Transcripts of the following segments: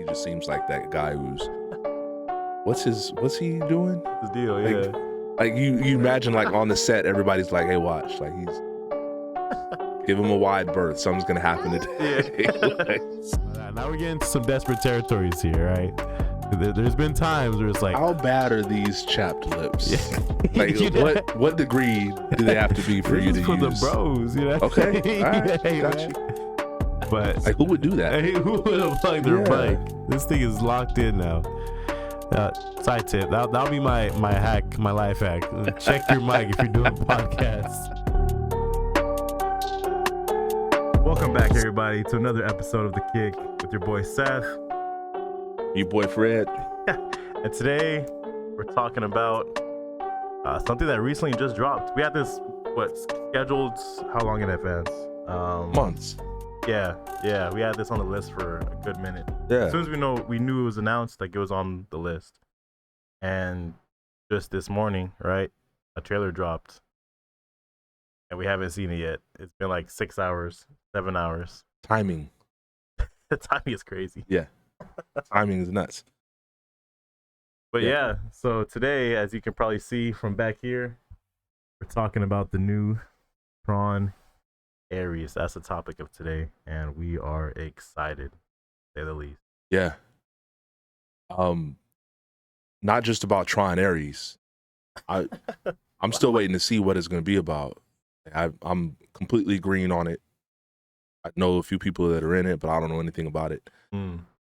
just seems like that guy who's what's he doing? The deal, Like, yeah. like you imagine like on the set, everybody's like, hey, watch, like he's give him a wide berth. Something's gonna happen today. Yeah. Now we're getting into some desperate territories here, right? There's been times where it's like, how bad are these chapped lips? Yeah. Like You know? what degree do they have to be for this you is to for use? the bros, you know? Okay, all right, Yeah, got man. you. But Like who would do that? hey, who would have plugged their Yeah. mic? This thing is locked in now. Side tip. That'll be my hack, my life hack. Check your mic if you're doing podcasts. Welcome back, everybody, to another episode of The Kick with your boy Seth. Your boy Fred. And today we're talking about something that recently just dropped. We had this scheduled how long in advance? Months. Yeah. We had this on the list for a good minute. Yeah. As soon as we knew it was announced, like it was on the list. And just this morning, right, a trailer dropped. And we haven't seen it yet. It's been like 6 hours, 7 hours. Timing. The timing is crazy. Yeah. Timing is nuts. But yeah, so today, as you can probably see from back here, we're talking about the new Tron Ares. That's the topic of today, and we are excited, to say the least. Yeah. Not just about Tron Ares. I'm still waiting to see what it's going to be about. I'm completely green on it. I know a few people that are in it, but I don't know anything about it.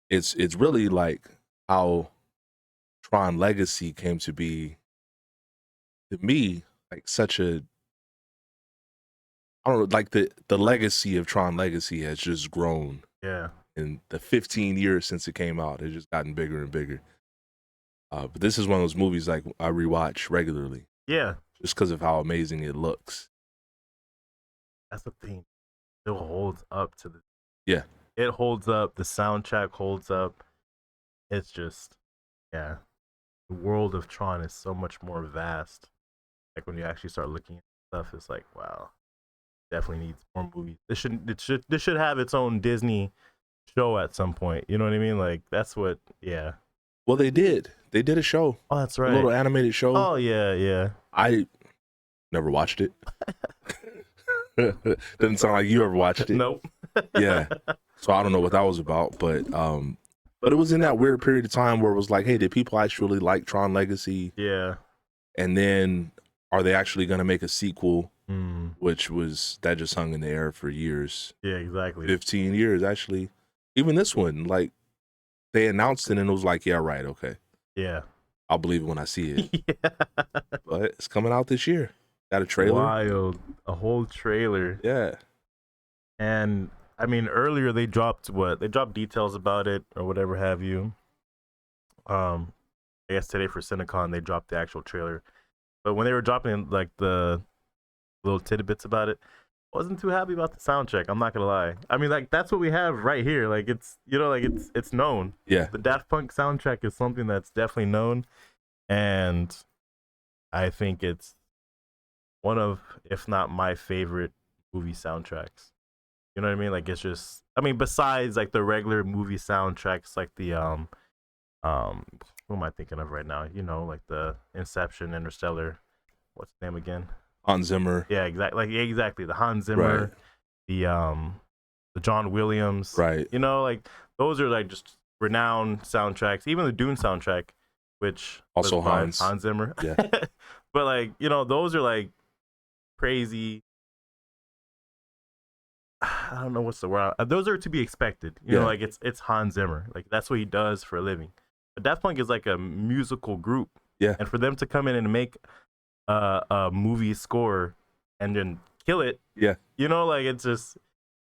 It's really like how Tron Legacy came to be, to me, like such a, I don't know, like the legacy of Tron Legacy has just grown. Yeah. In the 15 years since it came out, it's just gotten bigger and bigger. But this is one of those movies like I rewatch regularly. Yeah. Just because of how amazing it looks. That's the thing. It holds up to the. Yeah. It holds up. The soundtrack holds up. It's just, yeah. The world of Tron is so much more vast. Like when you actually start looking at stuff, it's like, wow, definitely needs more movies. This should have its own Disney show at some point. You know what I mean? Like that's what. Yeah. Well, they did a show. Oh, that's right. A little animated show. Oh yeah. I never watched it. Doesn't sound like you ever watched it. Nope. Yeah. So I don't know what that was about, but it was in that weird period of time where it was like, hey, did people actually like Tron Legacy? Yeah. And then are they actually going to make a sequel? Which was, that just hung in the air for years. Yeah, exactly. 15 years, actually. Even this one, like, they announced it and it was like, yeah, right, okay. Yeah. I'll believe it when I see it. Yeah. But it's coming out this year. Got a trailer. Wild. A whole trailer. Yeah. And I mean, earlier they dropped details about it or whatever have you. I guess today for Cinecon they dropped the actual trailer. But when they were dropping like the little tidbits about it, I wasn't too happy about the soundtrack. I'm not gonna lie. I mean, like that's what we have right here. Like it's, you know, like it's known. Yeah. The Daft Punk soundtrack is something that's definitely known, and I think it's one of, if not my favorite movie soundtracks. You know what I mean? Like it's just, I mean, besides like the regular movie soundtracks, like the who am I thinking of right now? You know, like the Inception, Interstellar. What's the name again? Hans Zimmer. Yeah, exactly. The Hans Zimmer, right. The John Williams. Right. You know, like those are like just renowned soundtracks. Even the Dune soundtrack, which also Hans Zimmer. Yeah. But like, you know, those are like crazy. I don't know what's the word. Those are to be expected. You know, like it's Hans Zimmer. Like that's what he does for a living. But Daft Punk is like a musical group. Yeah. And for them to come in and make a movie score and then kill it. Yeah. You know, like it's just,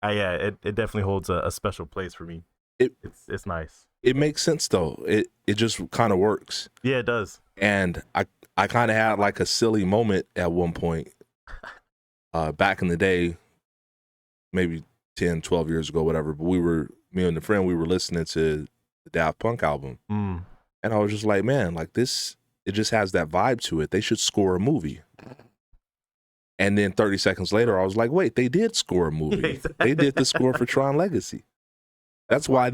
it definitely holds a special place for me. It's nice. It makes sense though. It just kind of works. Yeah, it does. And I kind of had like a silly moment at one point back in the day, maybe 10, 12 years ago, whatever. But me and a friend, we were listening to the Daft Punk album. And I was just like, man, like this, it just has that vibe to it. They should score a movie. And then 30 seconds later, I was like, wait, they did score a movie. Yeah, exactly. They did the score for Tron Legacy. That's why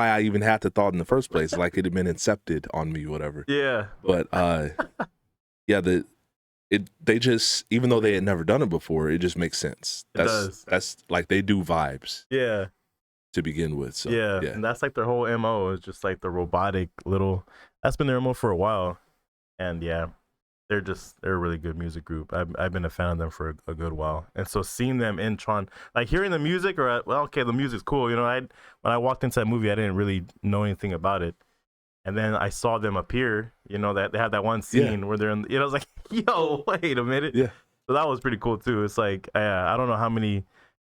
I even had the thought in the first place. Like it had been incepted on me, whatever. Yeah. But yeah, they just, even though they had never done it before, it just makes sense. That's like they do vibes. Yeah. To begin with. So yeah. And that's like their whole MO is just like the robotic little. That's been their MO for a while, and yeah, they're a really good music group. I've been a fan of them for a good while, and so seeing them in Tron, like hearing the music, the music's cool. You know, when I walked into that movie, I didn't really know anything about it, and then I saw them appear. You know, that they had that one scene where they're in. You know, I was like, yo, wait a minute. Yeah. So that was pretty cool too. It's like I don't know how many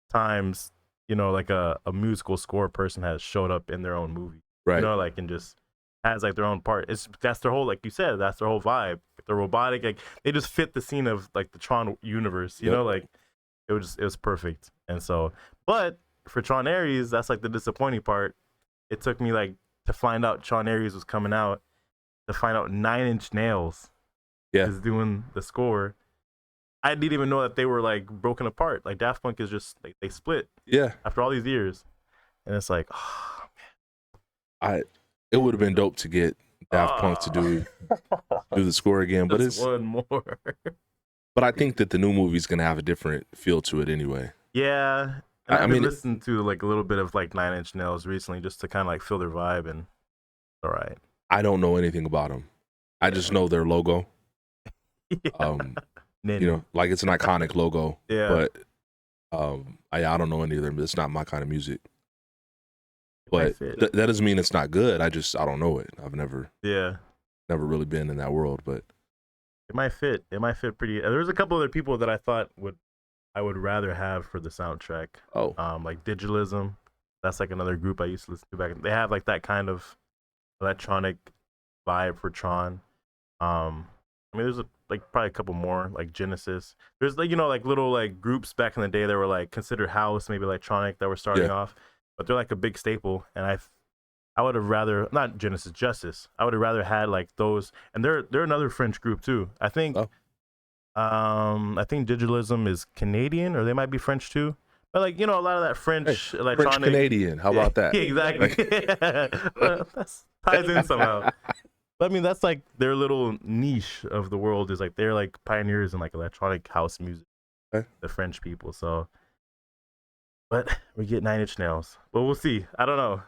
times, you know, like a musical score person has showed up in their own movie, right? You know, like, and just has like their own part. That's their whole, like you said, that's their whole vibe. The robotic, like they just fit the scene of like the Tron universe, you know, like it was perfect. And so, but for Tron Ares, that's like the disappointing part. It took me like to find out Tron Ares was coming out, to find out 9 Inch Nails is doing the score. I didn't even know that they were like broken apart. Like Daft Punk is just like they split. Yeah. After all these years, and it's like, oh man. It would have been dope to get Daft Punk to do the score again, but it's one more. But I think that the new movie's gonna have a different feel to it anyway. Yeah. And I mean, listened to like a little bit of like 9 Inch Nails recently just to kind of like feel their vibe, and all right. I don't know anything about them. I just know their logo. You know, like it's an iconic logo. Yeah. But I don't know any of them. It's not my kind of music. But that doesn't mean it's not good. I don't know it. I've never really been in that world. But it might fit. It might fit pretty. There's a couple other people that I thought I would rather have for the soundtrack. Oh. Like Digitalism. That's like another group I used to listen to back. They have like that kind of electronic vibe for Tron. I mean, there's probably a couple more, like Genesis. There's like, you know, like little like groups back in the day that were like considered house, maybe electronic, that were starting off, but they're like a big staple. And I would have rather, not Genesis, Justice. I would have rather had like those, and they're another French group too. I think, I think Digitalism is Canadian, or they might be French too. But like, you know, a lot of that French electronic, French Canadian. How about that? Exactly. That ties in somehow. But I mean, that's like their little niche of the world, is like they're like pioneers in like electronic house music, the French people. So, but we get 9 Inch Nails, but we'll see. I don't know.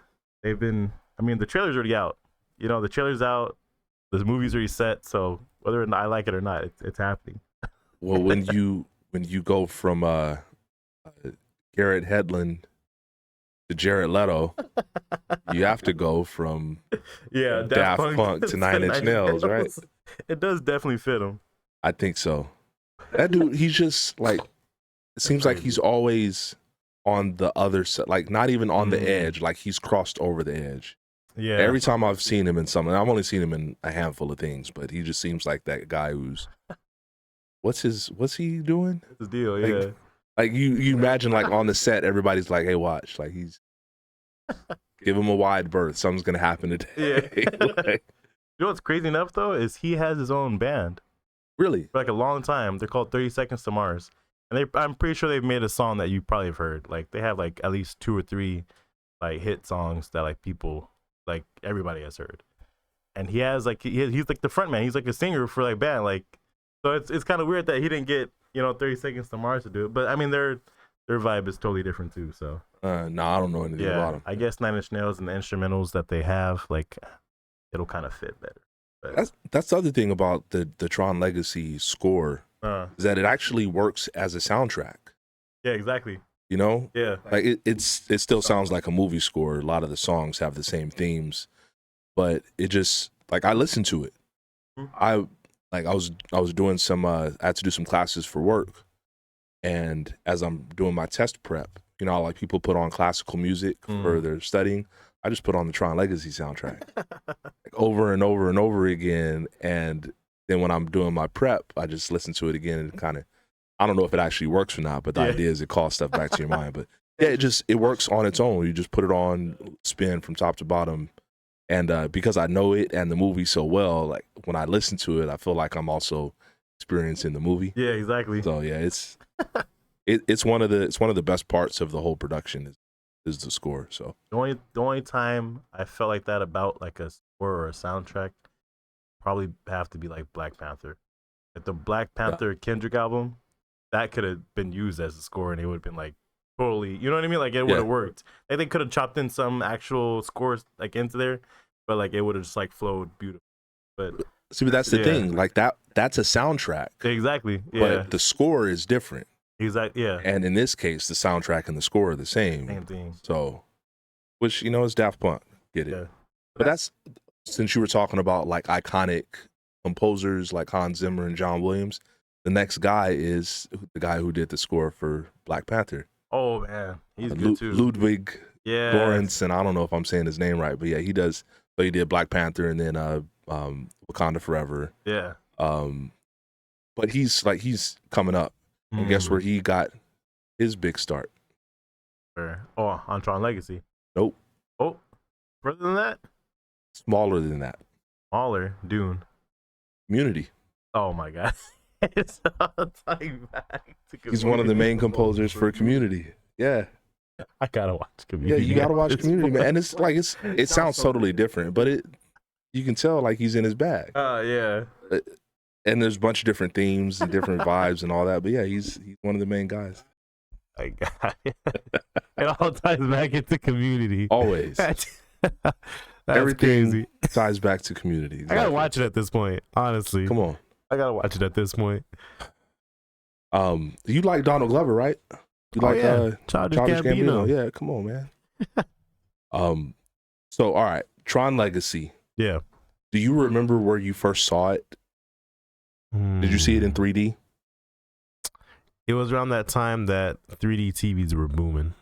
I mean, the trailer's already out. You know, the trailer's out. The movie's already set. So whether or not I like it or not, it's happening. Well, when you go from Garrett Hedlund to Jared Leto, you have to go from Daft Punk to 9 Inch Nails, right? It does definitely fit him. I think so. That dude, he's just like, it seems like he's always on the other side, like not even on the edge, like he's crossed over the edge. Yeah. Every time I've seen him in something, I've only seen him in a handful of things, but he just seems like that guy who's, what's he doing? What's his deal? Yeah. Like you imagine like on the set, everybody's like, hey, watch, like he's, give him a wide berth. Something's going to happen today. Yeah. Like, you know what's crazy enough though, is he has his own band. Really? For like a long time. They're called 30 Seconds to Mars. And I'm pretty sure they've made a song that you probably have heard. Like they have like at least 2 or 3 like hit songs that like people, like everybody has heard. And he has like, he's like the front man. He's like a singer for like band. Like, so it's kind of weird that he didn't get, you know, 30 Seconds to Mars to do it. But I mean, their vibe is totally different too. So no, I don't know anything about them. I guess 9 Inch Nails and the instrumentals that they have, like, it'll kind of fit better. But that's the other thing about the Tron Legacy score, is that it actually works as a soundtrack. Yeah, exactly. You know? Yeah. Like it still sounds like a movie score. A lot of the songs have the same themes, but it just, like, I listened to it. I was doing some I had to do some classes for work, and as I'm doing my test prep, you know, like people put on classical music for their studying. I just put on the Tron Legacy soundtrack like over and over and over again, and then when I'm doing my prep, I just listen to it again, and kind of, I don't know if it actually works or not, but the idea is it calls stuff back to your mind. But yeah, it works on its own. You just put it on, spin from top to bottom. And because I know it and the movie so well, like when I listen to it, I feel like I'm also experiencing the movie. Yeah, exactly. So yeah, it's one of the best parts of the whole production is is the score. So The only time I felt like that about like a score or a soundtrack probably have to be like Black Panther. Like the Black Panther Kendrick album, that could have been used as a score and it would have been like totally, you know what I mean? Like it would have worked. Like they could have chopped in some actual scores like into there, but like it would have just like flowed beautiful. But see, but that's the thing. Like that's a soundtrack. Exactly. Yeah. But the score is different. Exactly. Yeah. And in this case, the soundtrack and the score are the same. Same thing. So, which is Daft Punk. Get it? Yeah. But that's since you were talking about like iconic composers like Hans Zimmer and John Williams. The next guy is the guy who did the score for Black Panther. Oh man, he's good too. Ludwig Yeah. Lawrence, and I don't know if I'm saying his name right, but yeah, he does. So he did Black Panther and then Wakanda Forever. Yeah. But he's coming up. And guess where he got his big start? Oh, on Tron Legacy. Nope. Oh, further than that? Smaller than that. Smaller. Dune. Community. Oh my God. It's He's one of the main composers for Community. Yeah. I gotta watch Community. Yeah, you gotta watch Community, man. And it sounds totally different, but you can tell like he's in his bag. Yeah. And there's a bunch of different themes and different vibes and all that. But yeah, he's one of the main guys. My God. It all ties back into Community. Always. That's Everything crazy. ties back to Community. Exactly. I gotta watch it at this point, honestly. Come on. I gotta watch it at this point. You like Donald Glover, right? You like Childish Gambino. Yeah, come on, man. So all right, Tron Legacy. Yeah. Do you remember where you first saw it? Did you see it in 3D? It was around that time that 3D TVs were booming.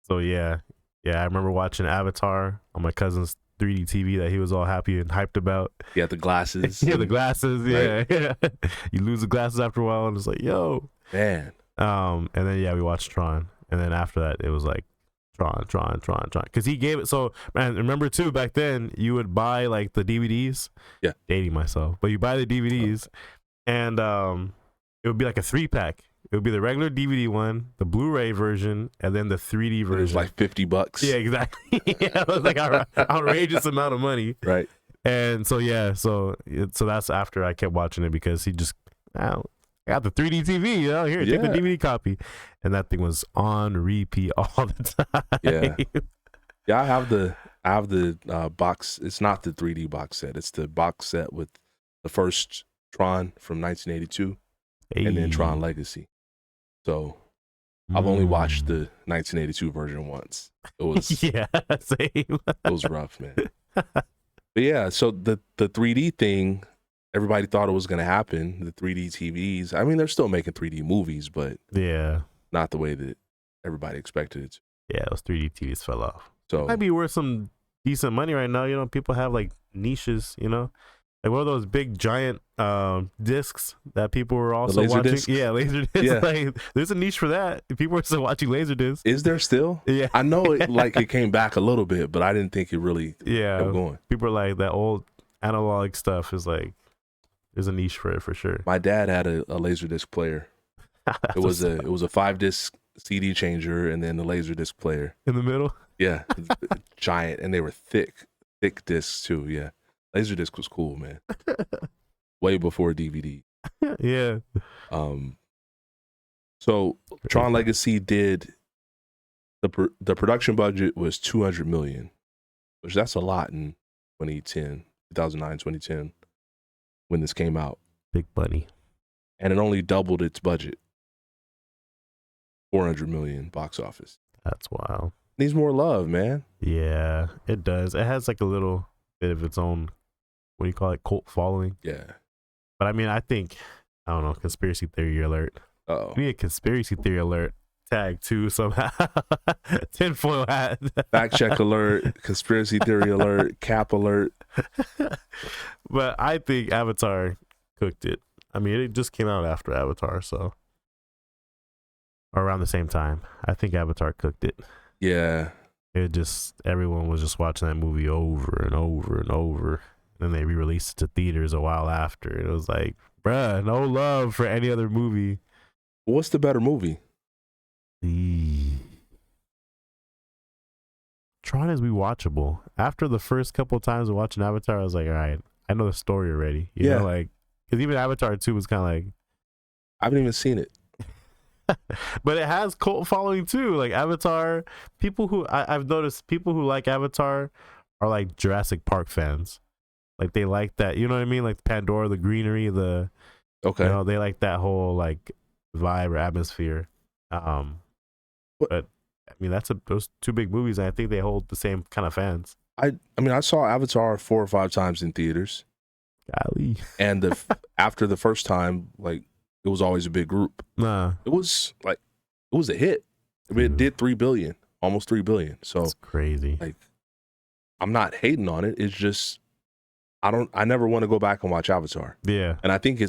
So yeah, I remember watching Avatar on my cousin's 3D TV that he was all happy and hyped about. Yeah, the glasses. Yeah, the glasses. Yeah, right? yeah. You lose the glasses after a while, and it's like, yo, man. And then we watched Tron, and then after that, it was like Tron, because he gave it. So man, remember too, back then you would buy like the DVDs. Yeah, dating myself, but you buy the DVDs, and it would be like a 3-pack. It would be the regular DVD one, the Blu-ray version, and then the 3D version. It was like $50. Yeah, exactly. Yeah, it was like an outrageous amount of money. Right. And so so that's after I kept watching it because he just, I got the 3D TV, here, take the DVD copy, and that thing was on repeat all the time. Yeah. I have the box. It's not the 3D box set. It's the box set with the first Tron from 1982, and then Tron Legacy. So I've only watched the 1982 version once. It was same. It was rough, man. But yeah, so the 3D thing, everybody thought it was going to happen. The 3D TVs. I mean, they're still making 3D movies, but not the way that everybody expected it to. Yeah, those 3D TVs fell off. So it might be worth some decent money right now. People have like niches. Like one of those big giant discs that people were also watching. Discs? Yeah, laser discs. Yeah. Like, there's a niche for that. People are still watching laser discs. Is there still? Yeah. I know it came back a little bit, but I didn't think it really kept going. People are like, that old analog stuff is like, there's a niche for it for sure. My dad had a laser disc player. It was a 5-disc CD changer and then the laser disc player. In the middle? Yeah. Giant. And they were thick discs too. Yeah. Laserdisc was cool, man. Way before DVD. Yeah. So Tron Legacy did the production budget was $200 million, which that's a lot in 2010 when this came out. Big money. And it only doubled its budget. $400 million box office. That's wild. Needs more love, man. Yeah, it does. It has like a little bit of its own, what do you call it, cult following. Yeah. But I mean, I don't know, conspiracy theory alert. Uh-oh. We need a conspiracy theory alert tag too somehow. Tinfoil hat. Fact check alert, conspiracy theory alert, cap alert. But I think Avatar cooked it. I mean, it just came out after Avatar, so. Or around the same time. I think Avatar cooked it. Yeah. Everyone was just watching that movie over and over and over. And then they re-released it to theaters a while after. It was like, bruh, no love for any other movie. What's the better movie? Tron is rewatchable. After the first couple of times of watching Avatar, I was like, all right, I know the story already. You know, like, because even Avatar 2 was kind of like, I haven't even seen it. but it has cult following too. Like Avatar, people who I've noticed, people who like Avatar are like Jurassic Park fans. Like they like that, you know what I mean? Like Pandora, the greenery, the Okay. you know, they like that whole like vibe or atmosphere. But I mean, those two big movies, and I think they hold the same kind of fans. I mean, I saw Avatar 4 or 5 times in theaters. Golly. And after the first time, like, it was always a big group. Nah. It was a hit. I mean, it did $3 billion, almost $3 billion. So it's crazy. Like, I'm not hating on it. It's just I never want to go back and watch Avatar. Yeah. And I think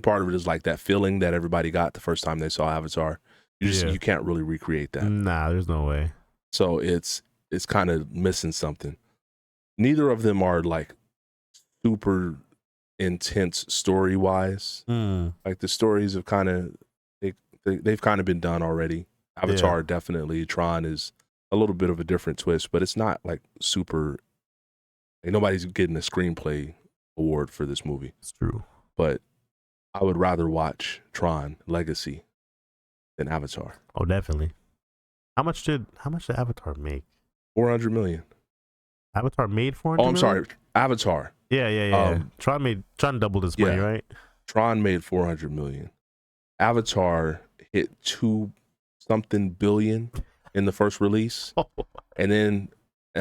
part of it is like that feeling that everybody got the first time they saw Avatar. You can't really recreate that. Nah, there's no way. So it's kind of missing something. Neither of them are like super intense story wise. Like the stories have kind of they've kind of been done already. Avatar definitely. Tron is a little bit of a different twist, but it's not like super. Like, nobody's getting a screenplay award for this movie. It's true. But I would rather watch Tron Legacy than Avatar. Oh, definitely. How much did Avatar make? 400 million. Avatar made 400 Oh, I'm million? sorry. Avatar. Yeah. Tron doubled its money, right? Tron made 400 million. Avatar hit 2-something billion in the first release. And then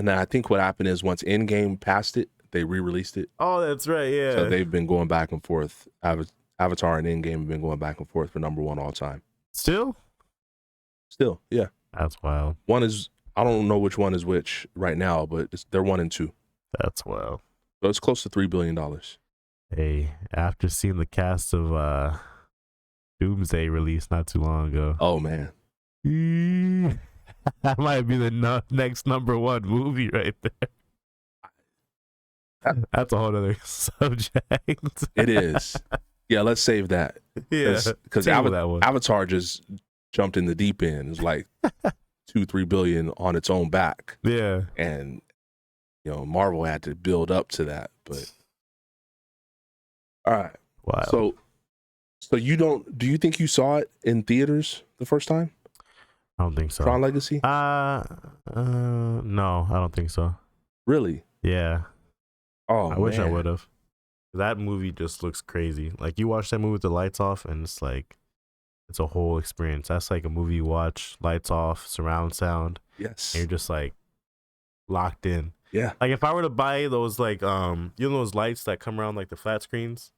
I think what happened is once Endgame passed it, they re-released it. Oh, that's right, yeah. So they've been going back and forth. Avatar and Endgame have been going back and forth for number one all time. Still, yeah. That's wild. One is, I don't know which one is which right now, but they're 1 and 2. That's wild. So it's close to $3 billion. Hey, after seeing the cast of Doomsday released not too long ago. Oh, man. That might be the next number one movie right there. That's a whole other subject. It is. Yeah, let's save that. Yeah, because Avatar just jumped in the deep end. It's like 2-3 billion on its own back. Yeah, and Marvel had to build up to that. But all right, wow. So you don't? Do you think you saw it in theaters the first time? I don't think so. Tron Legacy? No, I don't think so. Really? Yeah. Oh, I wish I would have. That movie just looks crazy. Like you watch that movie with the lights off, and it's like it's a whole experience. That's like a movie you watch, lights off, surround sound. Yes. And you're just like locked in. Yeah. Like if I were to buy those like those lights that come around like the flat screens.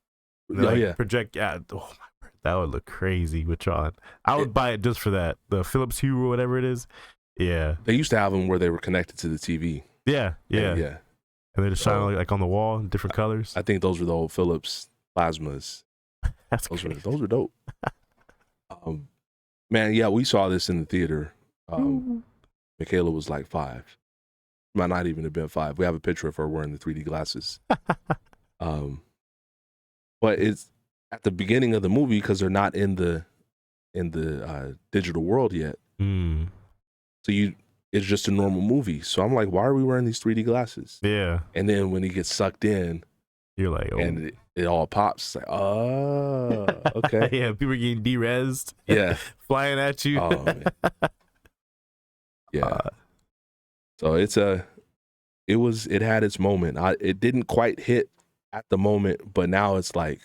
Project. Yeah. Oh my word, that would look crazy with Tron. I would buy it just for that. The Philips Hue or whatever it is. Yeah. They used to have them where they were connected to the TV. Yeah. And they just shine like on the wall in different colors. I think those were the old Philips plasmas. Those were dope. Man, yeah, we saw this in the theater. Michaela was like 5. Might not even have been 5. We have a picture of her wearing the 3D glasses. But it's at the beginning of the movie because they're not in the digital world yet. So it's just a normal movie. So I'm like, why are we wearing these 3D glasses? Yeah. And then when he gets sucked in, you're like, oh. And it all pops. It's like, oh, okay. Yeah, people are getting de-rezzed. Yeah. Flying at you. Oh, man. Yeah. So it had its moment. It didn't quite hit at the moment, but now it's like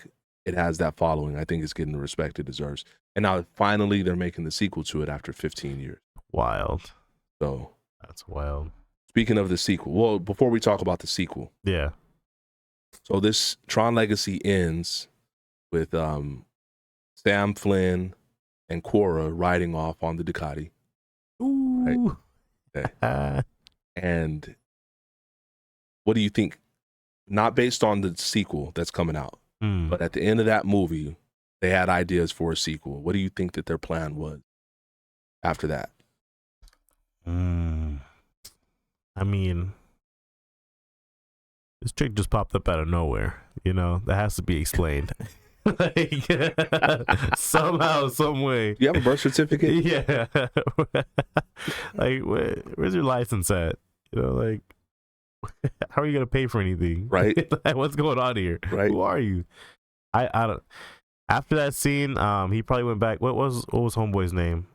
it has that following. I think it's getting the respect it deserves. And now finally they're making the sequel to it after 15 years. Wild. So that's wild. Speaking of the sequel, well, before we talk about the sequel. Yeah. So this Tron Legacy ends with Sam Flynn and Quora riding off on the Ducati. Ooh. Right? Okay. And what do you think? Not based on the sequel that's coming out, but at the end of that movie, they had ideas for a sequel. What do you think that their plan was after that? I mean, this chick just popped up out of nowhere. That has to be explained. Like, somehow, some way. Do you have a birth certificate? Yeah. Like, where's your license at? You know, like, how are you gonna pay for anything? Right. Like, what's going on here? Right. Who are you? I don't. After that scene, he probably went back. What was Homeboy's name?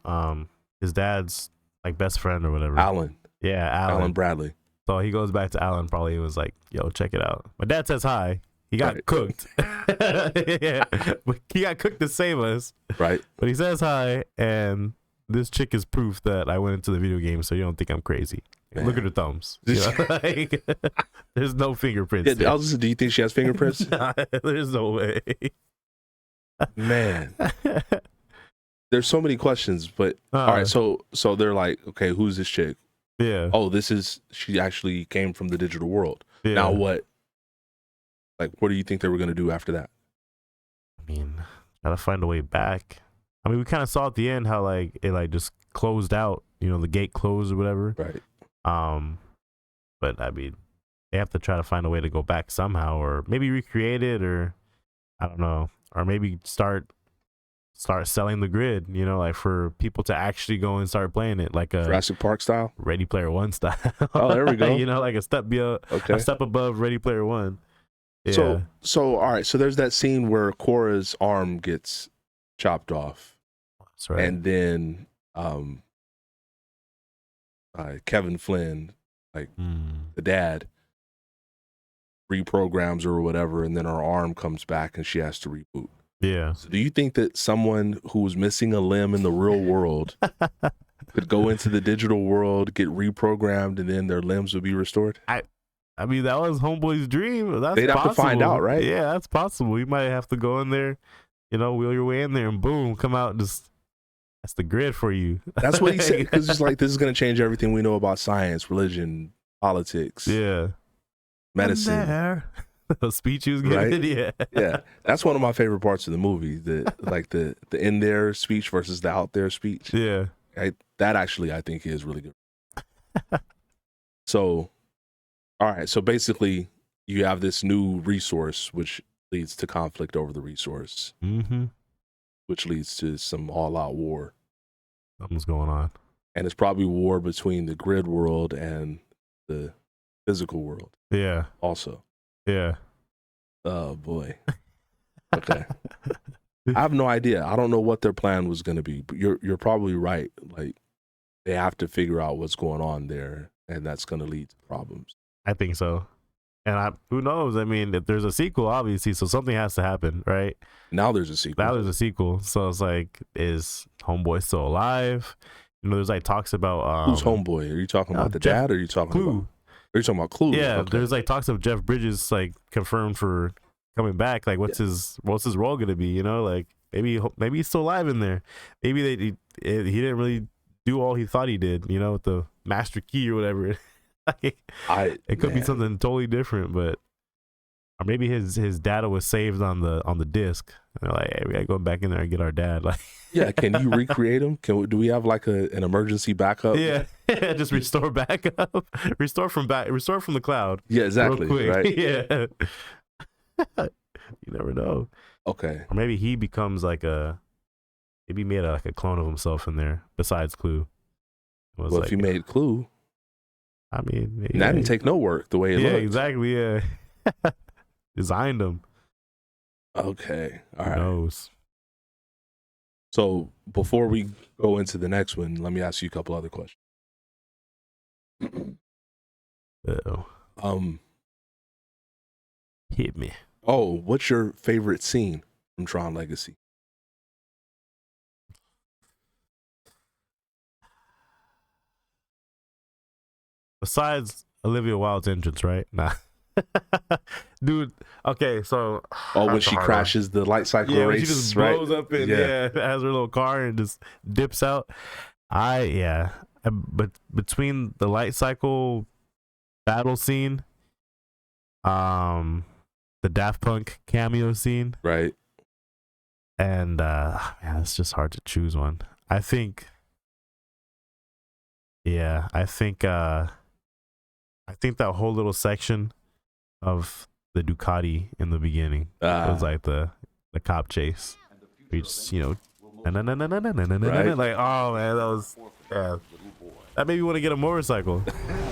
His dad's like best friend or whatever. Alan. Yeah, Alan Bradley. So he goes back to Alan. Probably was like, "Yo, check it out." My dad says hi. He got cooked. Yeah, but he got cooked to save us. Right. But he says hi, and this chick is proof that I went into the video game, so you don't think I'm crazy. Man. Look at her thumbs. You know? Like, there's no fingerprints. Yeah, do you think she has fingerprints? Nah, there's no way. Man, there's so many questions. But all right, so they're like, okay, who's this chick? Yeah. Oh, she actually came from the digital world. Yeah. Now what? Like, what do you think they were gonna do after that? I mean, gotta find a way back. I mean, we kind of saw at the end how like it like just closed out. You know, the gate closed or whatever. Right. But I mean, they have to try to find a way to go back somehow, or maybe recreate it, or I don't know, or maybe start selling the grid. You know, like for people to actually go and start playing it, like a Jurassic Park style, Ready Player One style. Oh, there we go. You know, like a step above Ready Player One. Yeah. So all right. So there's that scene where Cora's arm gets chopped off. That's right. And then Kevin Flynn, like the dad, reprograms her or whatever, and then her arm comes back and she has to reboot. Yeah. So do you think that someone who was missing a limb in the real world could go into the digital world, get reprogrammed, and then their limbs would be restored? I mean, that was Homeboy's dream. They'd have to find out, right? Yeah, that's possible. You might have to go in there, you know, wheel your way in there, and boom, come out and just, that's the grid for you. That's what he said, because it's like, this is going to change everything we know about science, religion, politics, medicine. The speech he was giving, right? Yeah. Yeah, that's one of my favorite parts of the movie. The in there speech versus the out there speech. Yeah, that actually I think is really good. So, all right. So basically, you have this new resource, which leads to conflict over the resource, which leads to some all-out war. Something's going on, and it's probably war between the grid world and the physical world. Yeah. Also. Yeah. Oh boy. Okay. I have no idea. I don't know what their plan was going to be, but you're probably right. Like, they have to figure out what's going on there, and that's going to lead to problems. I think so. And who knows? I mean, if there's a sequel, obviously, so something has to happen, right? Now there's a sequel. So it's like, is Homeboy still alive? You know, there's like talks about who's Homeboy? Are you talking about the dad, or are you talking about? Are you talking about Clue? Yeah, okay. There's like talks of Jeff Bridges like confirmed for coming back. Like, what's his role gonna be? You know, like maybe he's still alive in there. Maybe he didn't really do all he thought he did. You know, with the master key or whatever. It could be something totally different, but or maybe his data was saved on the disc. And they're like, hey, we gotta go back in there and get our dad. Like, yeah, can you recreate him? Do we have like an emergency backup? Yeah, just restore backup, restore from the cloud. Yeah, exactly. Right. Yeah, you never know. Okay, or maybe he becomes maybe he made like a clone of himself in there besides Clue. Well, if you made Clue, I mean, that didn't take no work the way it looked. Yeah, exactly. Yeah. Designed them. Okay. All right. Who knows? So before we go into the next one, let me ask you a couple other questions. Hit me. Oh, what's your favorite scene from Tron Legacy? Besides Olivia Wilde's entrance, right? Nah. Dude, okay, so when she crashes the light cycle race, when she just blows up and has her little car and just dips out. But between the light cycle battle scene, the Daft Punk cameo scene, right, and man, it's just hard to choose one. I think that whole little section of the Ducati in the beginning. It was like the cop chase. We just, like, oh man, that That made me want to get a motorcycle.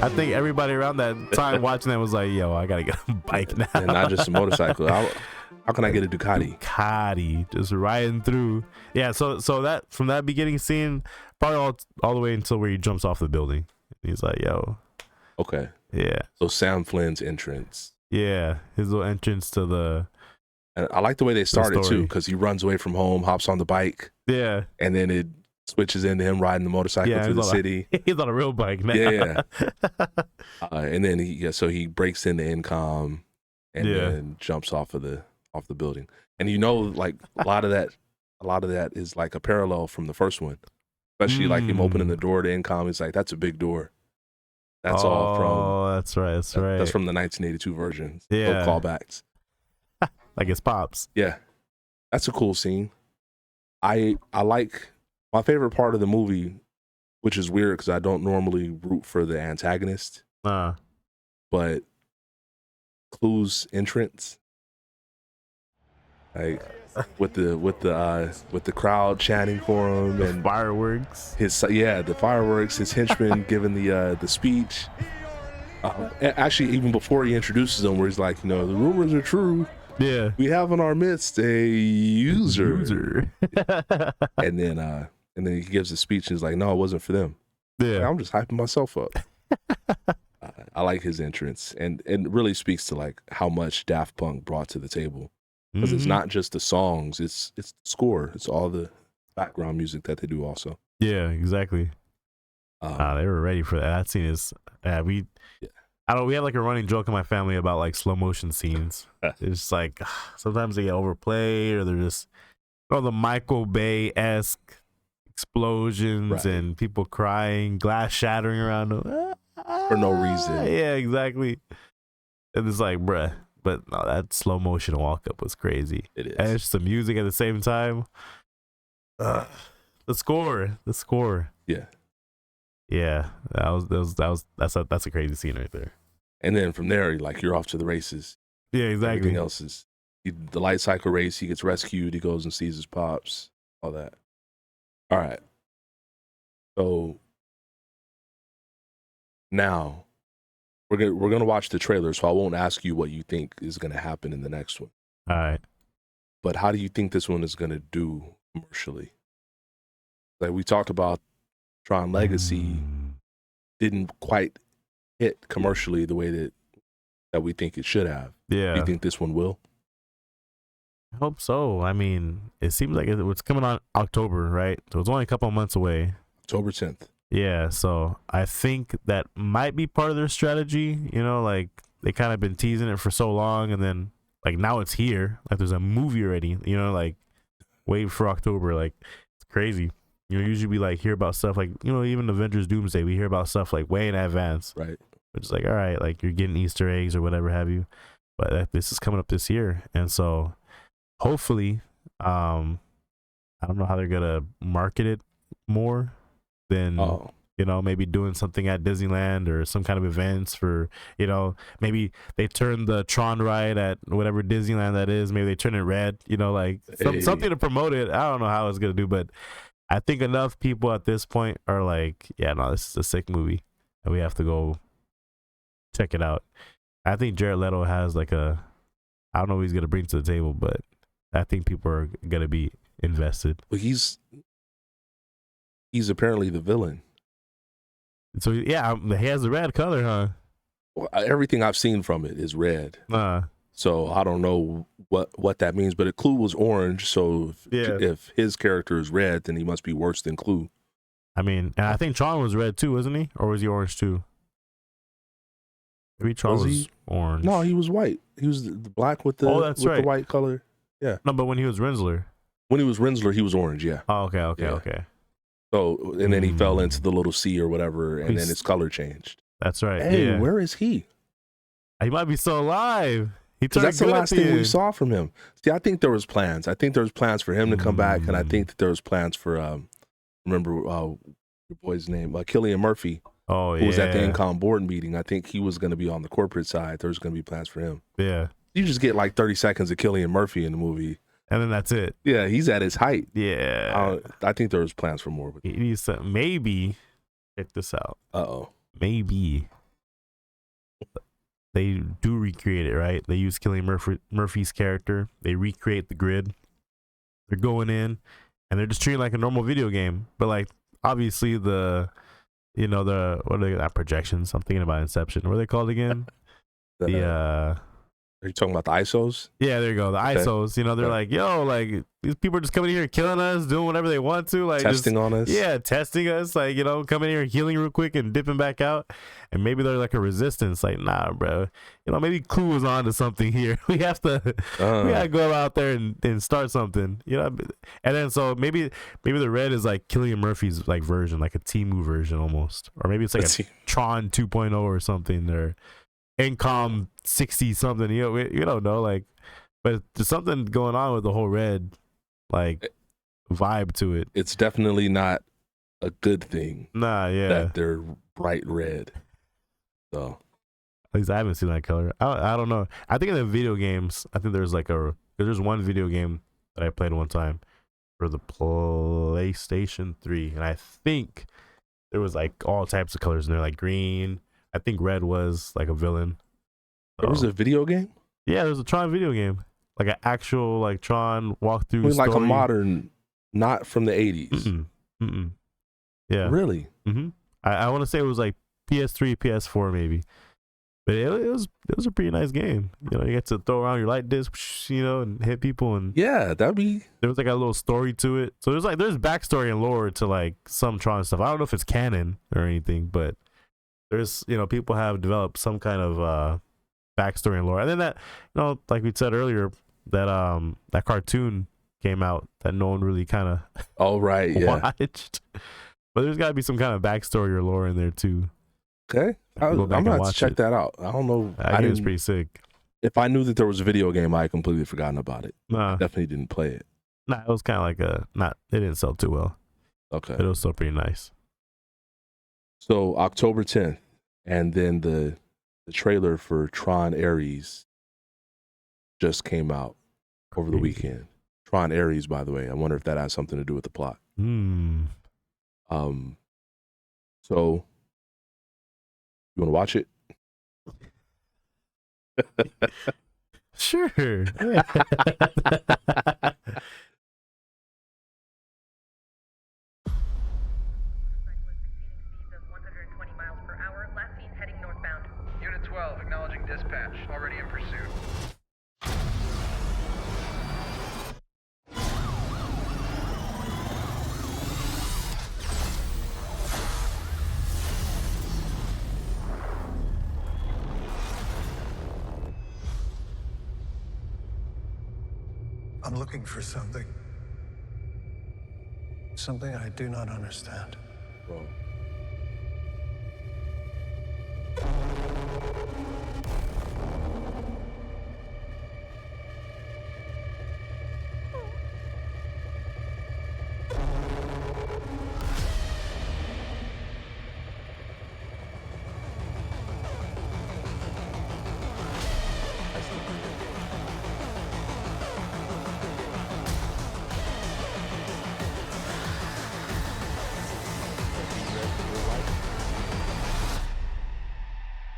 I think everybody around that time watching that was like, yo, I gotta get a bike now. And not just a motorcycle. How can I get a Ducati? Ducati, just riding through. Yeah, so that from that beginning scene, probably all the way until where he jumps off the building. He's like, yo. Okay. Yeah. So Sam Flynn's entrance. Yeah, his little entrance to the. And I like the way they started too, because he runs away from home, hops on the bike. Yeah. And then it switches into him riding the motorcycle through the city. He's on a real bike now. Yeah. And then he breaks into Incom and then jumps off the building. And like a lot of that is like a parallel from the first one. Especially like him opening the door to Incom. It's like, that's a big door. That's all from. Oh, that's right. That's right. That's from the 1982 version. Yeah. No callbacks. Like it's Pops. Yeah. That's a cool scene. I like my favorite part of the movie, which is weird because I don't normally root for the antagonist. But Clue's entrance. Like with the crowd chanting for him and fireworks. The fireworks. His henchman giving the speech. Actually, even before he introduces them, where he's like, the rumors are true. Yeah, we have in our midst a user. and then he gives a speech and he's like, no, it wasn't for them. Yeah, like, I'm just hyping myself up. I like his entrance, and it really speaks to like how much Daft Punk brought to the table. Because it's not just the songs, it's the score. It's all the background music that they do also. Yeah, exactly. They were ready for that. That scene is we have like a running joke in my family about like slow motion scenes. It's like sometimes they get overplayed or they're just the Michael Bay-esque explosions and people crying, glass shattering around them. For no reason. Yeah, exactly. And it's like, bruh. But no, that slow motion walk up was crazy. It is. And it's just the music at the same time. The score. Yeah. Yeah. That's a crazy scene right there. And then from there, you're off to the races. Yeah, exactly. Everything else is the light cycle race. He gets rescued. He goes and sees his pops. All that. All right. So now we're gonna watch the trailer, so I won't ask you what you think is gonna happen in the next one. All right. But how do you think this one is gonna do commercially? Like we talked about, Tron Legacy didn't quite hit commercially the way that we think it should have. Yeah. Do you think this one will? I hope so. I mean, it seems like it's coming on October, right? So it's only a couple of months away. October 10th. Yeah, so I think that might be part of their strategy. Like they kind of been teasing it for so long, and then like now it's here. Like there's a movie already. Like wait for October. Like it's crazy. Usually we like hear about stuff like even Avengers Doomsday. We hear about stuff like way in advance. Right. Which is like, all right, like you're getting Easter eggs or whatever have you. But this is coming up this year, and so hopefully, I don't know how they're gonna market it more than maybe doing something at Disneyland or some kind of events for maybe they turn the Tron ride at whatever Disneyland that is, maybe they turn it red, something to promote it. I don't know how it's gonna do, but I think enough people at this point are like, yeah, no, this is a sick movie and we have to go check it out. I think Jared Leto has like I don't know what he's gonna bring to the table, but I think people are gonna be invested. Well, he's apparently the villain. So yeah, he has the red color, huh? Well, everything I've seen from it is red. So I don't know what that means, but Clue was orange. So if his character is red, then he must be worse than Clue. I mean, and I think Tron was red too, wasn't he? Or was he orange too? Maybe Tron was orange. No, he was white. He was the black with the the white color. Yeah. No, but when he was Rinsler. When he was Rinsler, he was orange. Yeah. Oh, okay. So, and then he fell into the little sea or whatever, and then his color changed. That's right. Hey, where is he? He might be still alive. That's the last thing we saw from him. See, I think there was plans. I think there was plans for him to come back, and I think that there was plans for, remember your boy's name, Cillian Murphy. Oh, yeah. Who was at the Incom board meeting. I think he was going to be on the corporate side. There was going to be plans for him. Yeah. You just get like 30 seconds of Cillian Murphy in the movie. And then that's it. Yeah, he's at his height. Yeah. I think there was plans for more. He needs to, maybe Check this out. Uh-oh. Maybe they do recreate it, right? They use Cillian Murphy's character. They recreate the grid. They're going in and they're just treating it like a normal video game. But like obviously the what are they, not projections. I'm thinking about Inception. What are they called again? Are you talking about the ISOs? Yeah, there you go. The ISOs, they're like, yo, like these people are just coming in here killing us, doing whatever they want to, like testing on us. Yeah, testing us, like, coming in here healing real quick and dipping back out. And maybe they're like a resistance, like, nah, bro. Maybe Clue was on to something here. We have to we gotta go out there and start something. And then so maybe the red is like Cillian Murphy's like version, like a Temu version almost. Or maybe it's like a Tron 2.0 or something, or Incom 60 something, you don't know, like, but there's something going on with the whole red like vibe to it. It's definitely not a good thing. Nah, yeah, that they're bright red. So at least I haven't seen that color. I don't know. I think in the video games, I think there's one video game that I played one time for the PlayStation 3, and I think there was like all types of colors in there, like green. I think red was like a villain. There was a video game? Yeah, there's a Tron video game. Like an actual like Tron walkthrough story. Like a modern, not from the 80s. Mm-mm. Yeah. Really? Mm-hmm. I want to say it was like PS3, PS4 maybe. But it was a pretty nice game. You get to throw around your light disc, and hit people, and yeah, that'd be. There was like a little story to it. So there's backstory and lore to like some Tron stuff. I don't know if it's canon or anything, but there's people have developed some kind of backstory and lore. And then that like we said earlier, that cartoon came out that no one really kind of watched. But there's got to be some kind of backstory or lore in there too. Okay, I'm gonna have to check that out. I don't know. I think it's pretty sick. If I knew that there was a video game, I had completely forgotten about it. Nah, definitely didn't play it. Nah, it was kind of like it didn't sell too well. Okay, but it was still pretty nice. So October 10th, and then the trailer for Tron Ares just came out over the weekend. Tron Ares, by the way. I wonder if that has something to do with the plot. So you want to watch it? Sure. Unit 12, acknowledging dispatch. Already in pursuit. I'm looking for something. Something I do not understand. Whoa.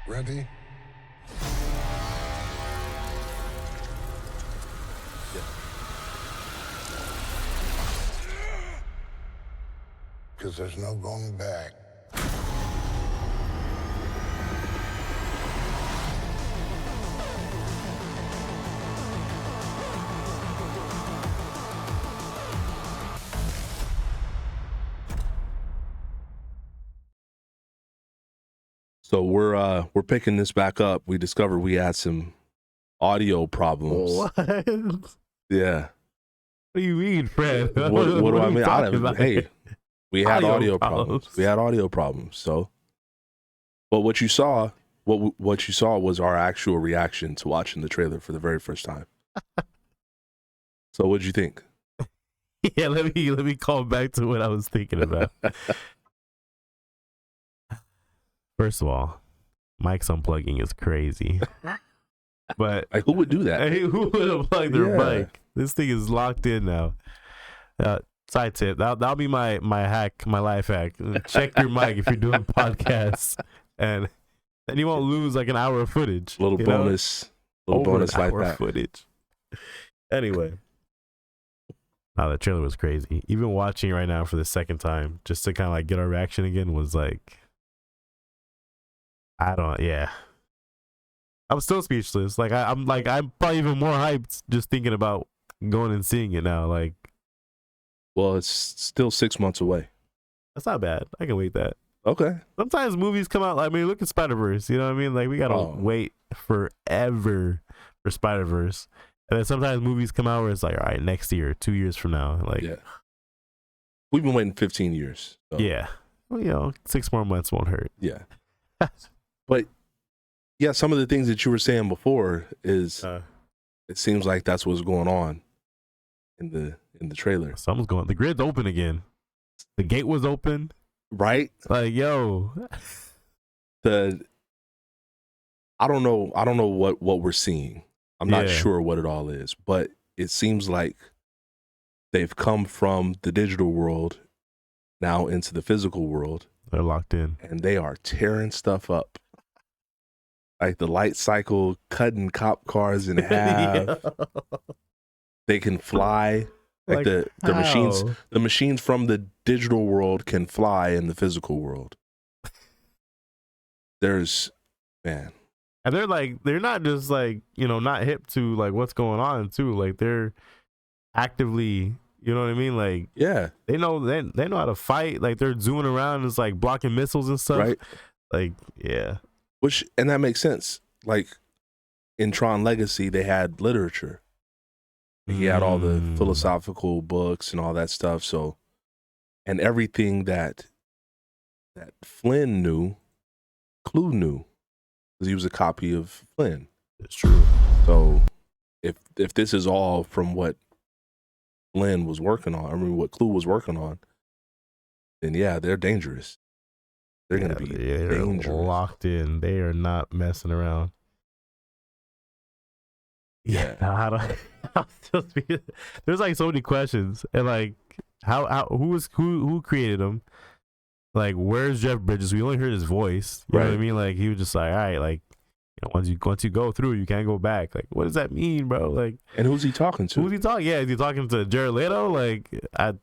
Ready? Because there's no going back. So we're picking this back up. We discovered we had some audio problems. What? Yeah. What do you mean, Fred? What do I mean? Hey, we had audio problems. We had audio problems. So, but what you saw was our actual reaction to watching the trailer for the very first time. So, what'd you think? Yeah, let me call back to what I was thinking about. First of all, Mike's unplugging is crazy. But like, who would do that? Hey, who would unplug their mic? This thing is locked in now. side tip. That'll be my hack, my life hack. Check your mic if you're doing podcasts, and then you won't lose like an hour of footage. Little bonus, little Over bonus an like hour of that. footage. Anyway, the trailer was crazy. Even watching it right now for the second time, just to kind of like get our reaction again, was like, yeah. I'm still speechless. Like I'm probably even more hyped just thinking about going and seeing it now. Like, Well, it's still 6 months away. that's not bad. I can wait that. Okay. Sometimes movies come out. I mean, look at Spider-Verse. You know what I mean? Like, we gotta wait forever for Spider-Verse, and then sometimes movies come out where it's like, all right, next year, 2 years from now. Like, Yeah. We've been waiting 15 years. So. yeah. Well, 6 more months won't hurt. Yeah. But yeah, some of the things that you were saying before is it seems like that's what's going on in the trailer. Something's going. The grid's open again. The gate was open. Right? Like, yo. I don't know what we're seeing. I'm not sure what it all is, but it seems like they've come from the digital world now into the physical world. They're locked in. And they are tearing stuff up. Like the light cycle, cutting cop cars in half. They can fly. Like the machines from the digital world can fly in the physical world. Man. And they're not just like, not hip to like what's going on too. Like, they're actively, you know what I mean? Like, yeah, they know how to fight. Like, they're zooming around, it's like blocking missiles and stuff. Right. Like, yeah. And that makes sense. Like in Tron Legacy, they had literature. He had all the philosophical books and all that stuff. So, and everything that Flynn knew, Clue knew, because he was a copy of Flynn. It's true. So, if this is all from what Flynn was working on, I mean, what Clue was working on, then yeah, they're dangerous. They're gonna be dangerous. Locked in. They are not messing around. Yeah, there's like so many questions, and like who created him? Like, where's Jeff Bridges? We only heard his voice. You know what I mean? Like, he was just like, all right, like, once you go through, you can't go back. Like, what does that mean, bro? Like, and who's he talking to? Yeah, is he talking to Jared Leto? Like, I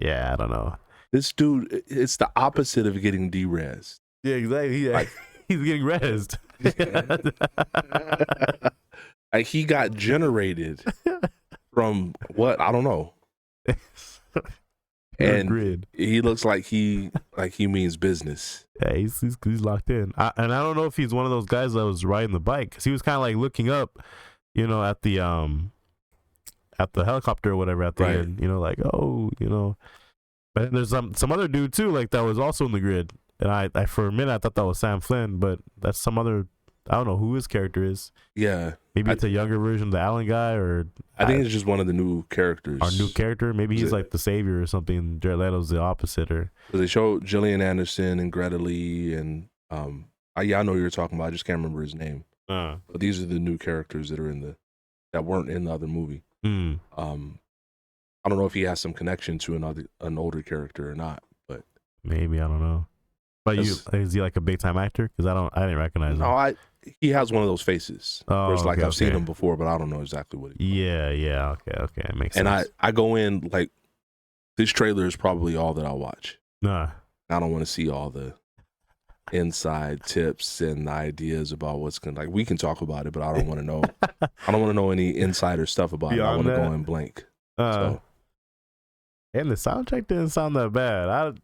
don't know. This dude, it's the opposite of getting de-res. Yeah, exactly. He's getting rezzed. Like, he got generated from what? I don't know. And grid. He looks like he means business. Yeah, he's locked in. And I don't know if he's one of those guys that was riding the bike, because he was kind of like looking up, at the helicopter or whatever at the end. Like, oh, But there's some other dude too, like, that was also in the grid. And I for a minute I thought that was Sam Flynn, but that's some other. I don't know who his character is. Yeah. Maybe it's a younger version of the Allen guy, or I think it's just one of the new characters. Our new character. Maybe he's like the savior or something. Jared Leto's the opposite. Or they show Gillian Anderson and Greta Lee and I know who you're talking about. I just can't remember his name. But these are the new characters that are that weren't in the other movie. I don't know if he has some connection to an older character or not, but maybe, I don't know. But is he like a big time actor? Because I didn't recognize him. No, he has one of those faces. Oh, where it's like, I've seen him before, but I don't know exactly what he. Yeah. Okay, it makes sense. And I go in like, this trailer is probably all that I'll watch. Nah. I don't want to see all the inside tips and ideas about what's gonna, like, we can talk about it, but I don't want to know. I don't want to know any insider stuff about it. I want to go in blank. And the soundtrack didn't sound that bad.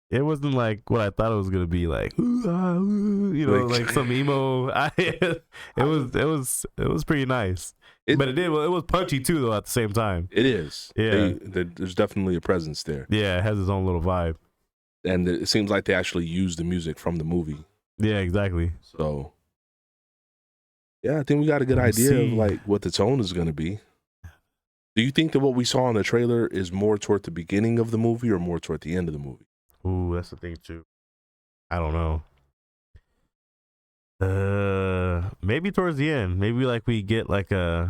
It wasn't like what I thought it was gonna be, like, like some emo. It was pretty nice, but it was punchy too, though. At the same time, it is. Yeah, there's definitely a presence there. Yeah, it has its own little vibe, and it seems like they actually used the music from the movie. Yeah, exactly. So, yeah, I think we got a good idea of like what the tone is gonna be. Do you think that what we saw in the trailer is more toward the beginning of the movie or more toward the end of the movie? Ooh, that's the thing too. I don't know. Maybe towards the end. Maybe like we get like I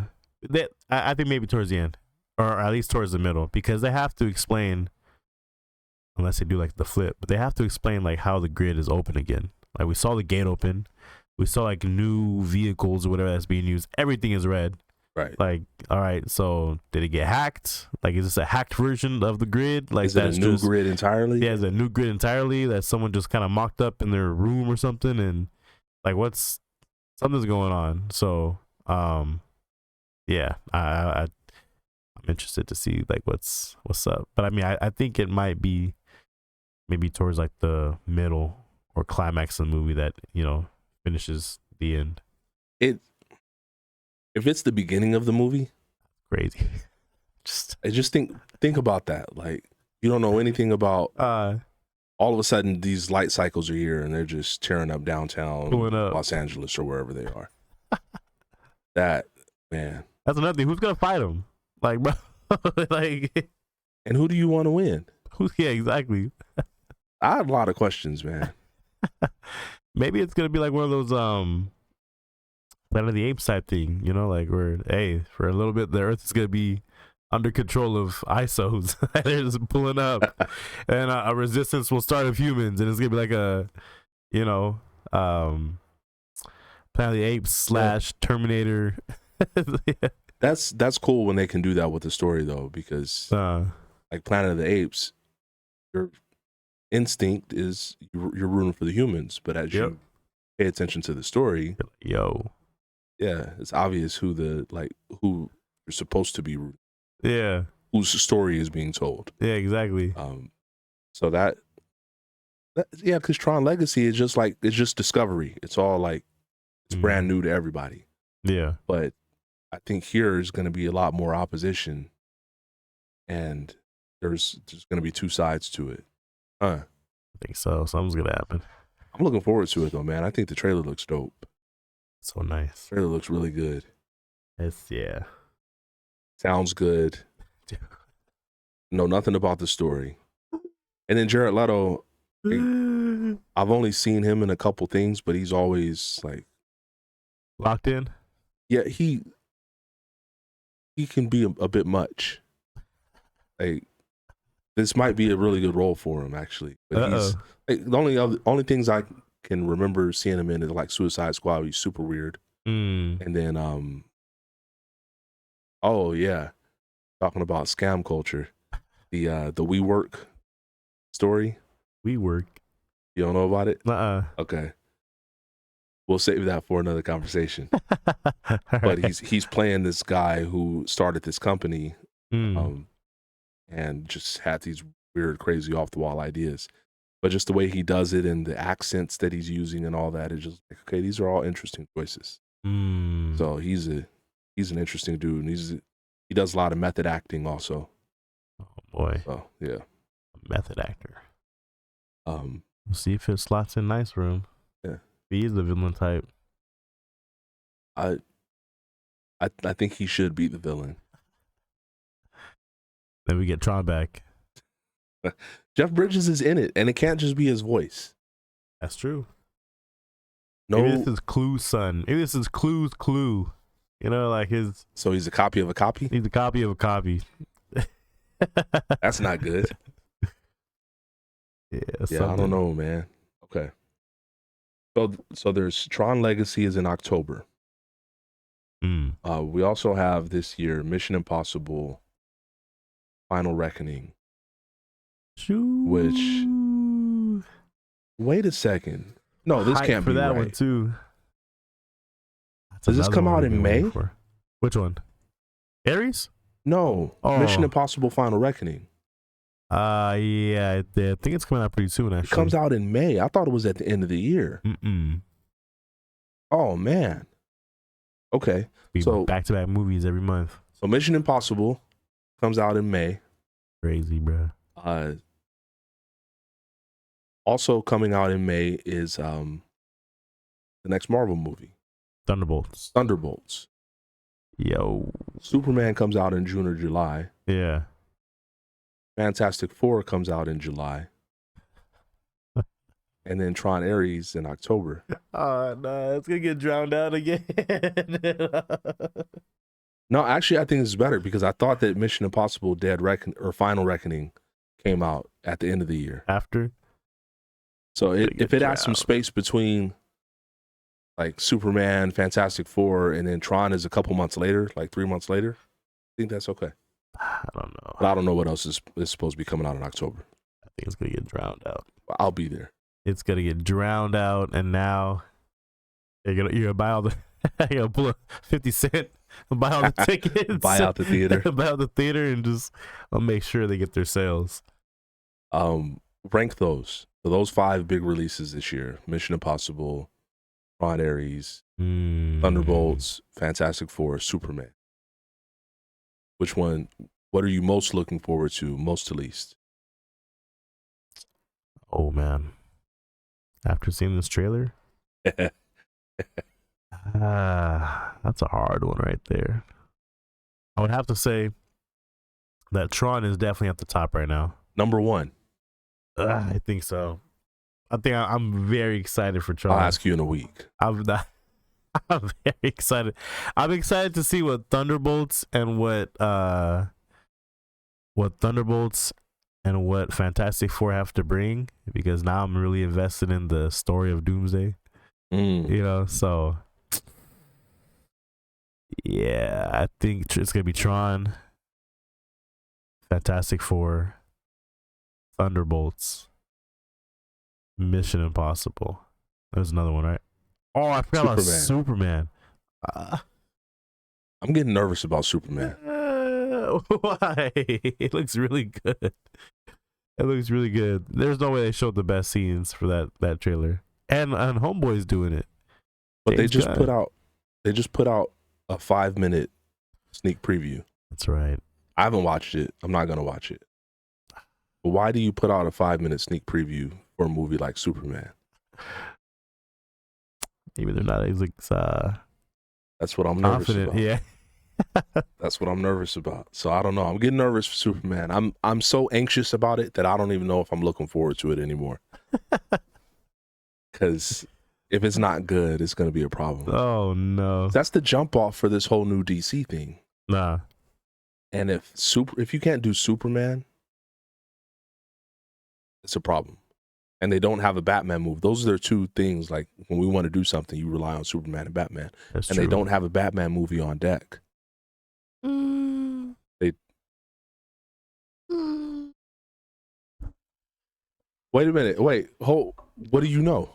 think maybe towards the end. or at least towards the middle, because they have to explain, unless they do like the flip, but they have to explain like how the grid is open again. Like we saw the gate open, we saw like new vehicles or whatever that's being used. Everything is red. Right. Like, all right, so did it get hacked? Like, is this a hacked version of the grid? Like, is it a that's new just, grid entirely? Yeah, it's a new grid entirely that someone just kind of mocked up in their room or something, and like, something's going on. So, yeah, I'm interested to see like what's up. But I mean, I think it might be maybe towards like the middle or climax of the movie that finishes the end. If it's the beginning of the movie, Crazy. just think about that. Like, you don't know anything about. All of a sudden, these light cycles are here, and they're just tearing up downtown Los Angeles or wherever they are. That, man. That's another thing. Who's gonna fight them? Like, bro, like. And who do you want to win? Yeah, exactly. I have a lot of questions, man. Maybe it's gonna be like one of those Planet of the Apes type thing, like where, hey, for a little bit the Earth is gonna be under control of ISOs. They're just pulling up, and a resistance will start of humans, and it's gonna be like a, Planet of the Apes / Terminator. Yeah. That's cool when they can do that with the story though, because like Planet of the Apes, your instinct is you're rooting for the humans, but as you pay attention to the story, yeah, it's obvious who you're supposed to be rooting. Yeah, whose story is being told. Yeah, exactly. So that yeah, because Tron Legacy is just Discovery. It's all like it's brand new to everybody. Yeah, but I think here is going to be a lot more opposition, and there's going to be two sides to it. I think so. Something's gonna happen. I'm looking forward to it though, man. I think the trailer looks dope. So nice. The trailer looks really good. Yeah. Sounds good. Know nothing about the story. And then Jared Leto, I've only seen him in a couple things, but he's always like locked in. Yeah, he can be a bit much. Like, this might be a really good role for him, actually. But he's like, the only things I can remember seeing him in is like Suicide Squad. He's super weird. And then oh yeah, talking about scam culture, the WeWork story. WeWork. You don't know about it? Okay. We'll save that for another conversation. But he's playing this guy who started this company, and just had these weird, crazy, off the wall ideas. But just the way he does it and the accents that he's using and all that is just like, okay, these are all interesting choices. So he's an interesting dude, and he does a lot of method acting also. Oh boy. So yeah, a method actor. We'll see if it slots in nice room. Yeah, he's the villain type. I think he should be the villain. Then we get Tron back. Jeff Bridges is in it, and it can't just be his voice. That's true. No, maybe this is Clue's son. Maybe this is Clue's Clue. Like his. So he's a copy of a copy? He's a copy of a copy. That's not good. Yeah, I don't know, man. Okay. So there's Tron Legacy is in October. We also have this year Mission Impossible Final Reckoning. Which, wait a second. No, this can't be that right. one too. Does this come out in May? Which one? Aries? No. Mission Impossible Final Reckoning. Yeah, I think it's coming out pretty soon, actually. It comes out in May. I thought it was at the end of the year. Oh, man. Okay. So back-to-back movies every month. So Mission Impossible comes out in May. Crazy, bro. Also coming out in May is the next Marvel movie. Thunderbolts. Yo. Superman comes out in June or July. Yeah. Fantastic Four comes out in July. And then Tron Ares in October. Oh, no, it's going to get drowned out again. No, actually, I think it's better because I thought that Mission Impossible Dead Reckon or Final Reckoning came out at the end of the year. After, So if it has some drowned. space between like Superman, Fantastic Four, and then Tron is a couple months later, like 3 months later, I think that's okay. I don't know. But I don't know what else is supposed to be coming out in October. I think it's gonna get drowned out. I'll be there. It's gonna get drowned out, and now you're gonna buy all the you're gonna pull a 50 cent, buy all the tickets, Buy out the theater. buy out the theater, and just I'll make sure they get their sales. Rank those. So those 5 big releases this year: Mission Impossible, Tron Ares, Thunderbolts, Fantastic Four, Superman. Which one? What are you most looking forward to, most to least? Oh man! After seeing this trailer, that's a hard one right there. I would have to say that Tron is definitely at the top right now. Number 1. I think so. I think I'm very excited for Tron. I'll ask you in a week. I'm very excited. I'm excited to see what Thunderbolts and what Fantastic Four have to bring, because now I'm really invested in the story of Doomsday. You know, so yeah, I think it's gonna be Tron, Fantastic Four, Thunderbolts, Mission Impossible. There's another one, right? Oh, I forgot about Superman. I'm getting nervous about Superman. Why? It looks really good. It looks really good. There's no way they showed the best scenes for that trailer. And Homeboy's doing it. But James they Gunn. just put out a 5-minute sneak preview. That's right. I haven't watched it. I'm not gonna watch it. But why do you put out a 5-minute sneak preview for a movie like Superman? Maybe they're not as That's what I'm nervous confident. about. Yeah. That's what I'm nervous about. So I don't know. I'm getting nervous for Superman. I'm so anxious about it that I don't even know if I'm looking forward to it anymore. Because if it's not good, it's going to be a problem. Oh no. That's the jump off for this whole new DC thing. Nah. And if you can't do Superman, it's a problem. And they don't have a Batman movie. Those are their 2 things. Like when we want to do something, you rely on Superman and Batman. That's and true. they don't have a Batman movie on deck. Wait a minute. Wait. What do you know?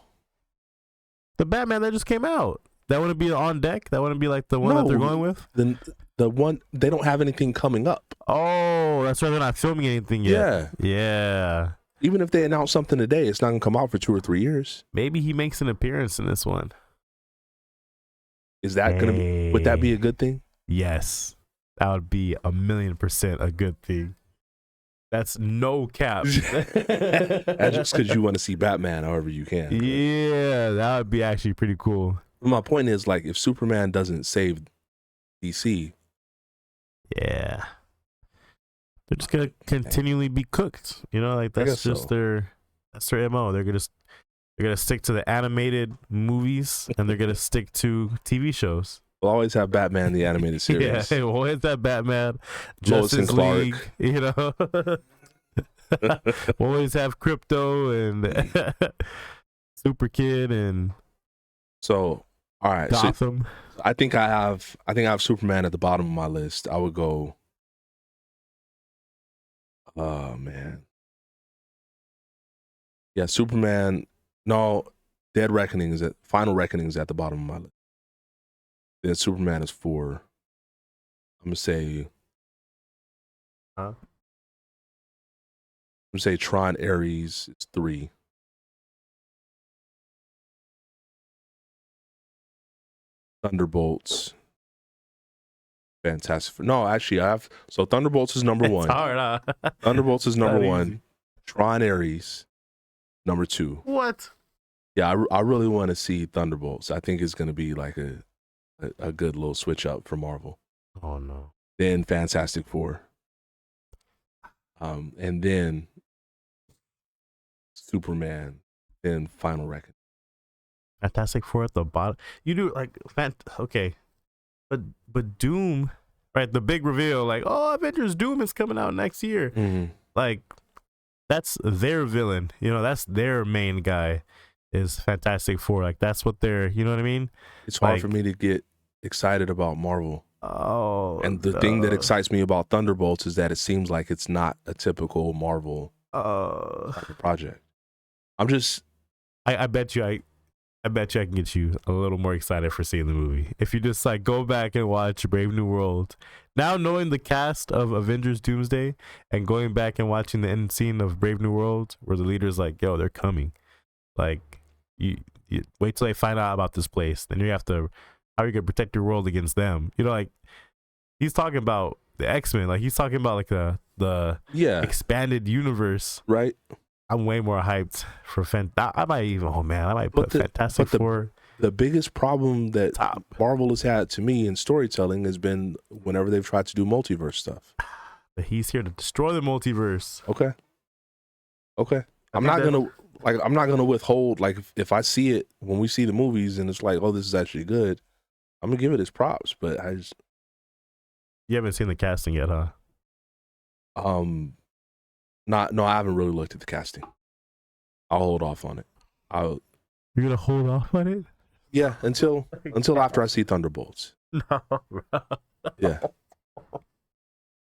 The Batman that just came out. That wouldn't be on deck. That wouldn't be like the one that they're going with. The one they don't have anything coming up. Oh, that's right. They're not filming anything yet. Yeah. Even if they announce something today, it's not gonna come out for 2 or 3 years. Maybe he makes an appearance in this one. Is that gonna be? Would that be a good thing? Yes, that would be 1,000,000% a good thing. That's no cap. That's just because you want to see Batman, however you can. Yeah, that would be actually pretty cool. My point is, like, if Superman doesn't save DC, yeah, they're just gonna continually be cooked. You know, like that's just their MO. They're gonna stick to the animated movies, and they're gonna stick to TV shows. we'll always have Batman the animated series. Yeah, we'll always have Batman, Lois and Justice Clark. League. You know, we'll always have Crypto and Super Kid and So, all right, Gotham. So I think I have Superman at the bottom of my list. I would go. Oh man, yeah, Superman. No, Final Reckoning is at the bottom of my list. Then Superman is 4. I'm gonna say. Huh? I'm gonna say Tron Ares is 3. Thunderbolts. Fantastic. No, actually, Thunderbolts is number 1. It's hard, huh? Thunderbolts is number Not 1. easy. Tron Ares, number 2. What? Yeah, I really want to see Thunderbolts. I think it's gonna be like a good little switch up for Marvel. Oh no. Then Fantastic Four. And then Superman. Then Final Reckoning. Fantastic Four at the bottom. You do like okay, but Doom right? The big reveal, like, oh, Avengers Doom is coming out next year. Mhm. Like, that's their villain. You know, that's their main guy is Fantastic Four. Like, that's what they're, you know what I mean? It's hard Like- for me to get excited about Marvel. Oh, And the thing that no. excites me about Thunderbolts is that it seems like it's not a typical Marvel type of project. I'm just I bet you I bet you I can get you a little more excited for seeing the movie. If you just like go back and watch Brave New World. Now knowing the cast of Avengers Doomsday and going back and watching the end scene of Brave New World where the leader's like, yo, they're coming. Like you wait till they find out about this place. Then you have to how are you gonna protect your world against them? You know, like he's talking about the X-Men, like he's talking about like the expanded universe. right. I'm way more hyped for I might even I might But put Fantastic Four. The biggest problem that Top. Marvel has had to me in storytelling has been whenever they've tried to do multiverse stuff. But he's here to destroy the multiverse. Okay. I'm think not gonna withhold, like if I see it when we see the movies and it's like, oh, this is actually good, I'm gonna give it its props. But You haven't seen the casting yet, huh? I haven't really looked at the casting. I'll hold off on it. You're gonna hold off on it? Yeah, until after I see Thunderbolts. No, bro. Yeah.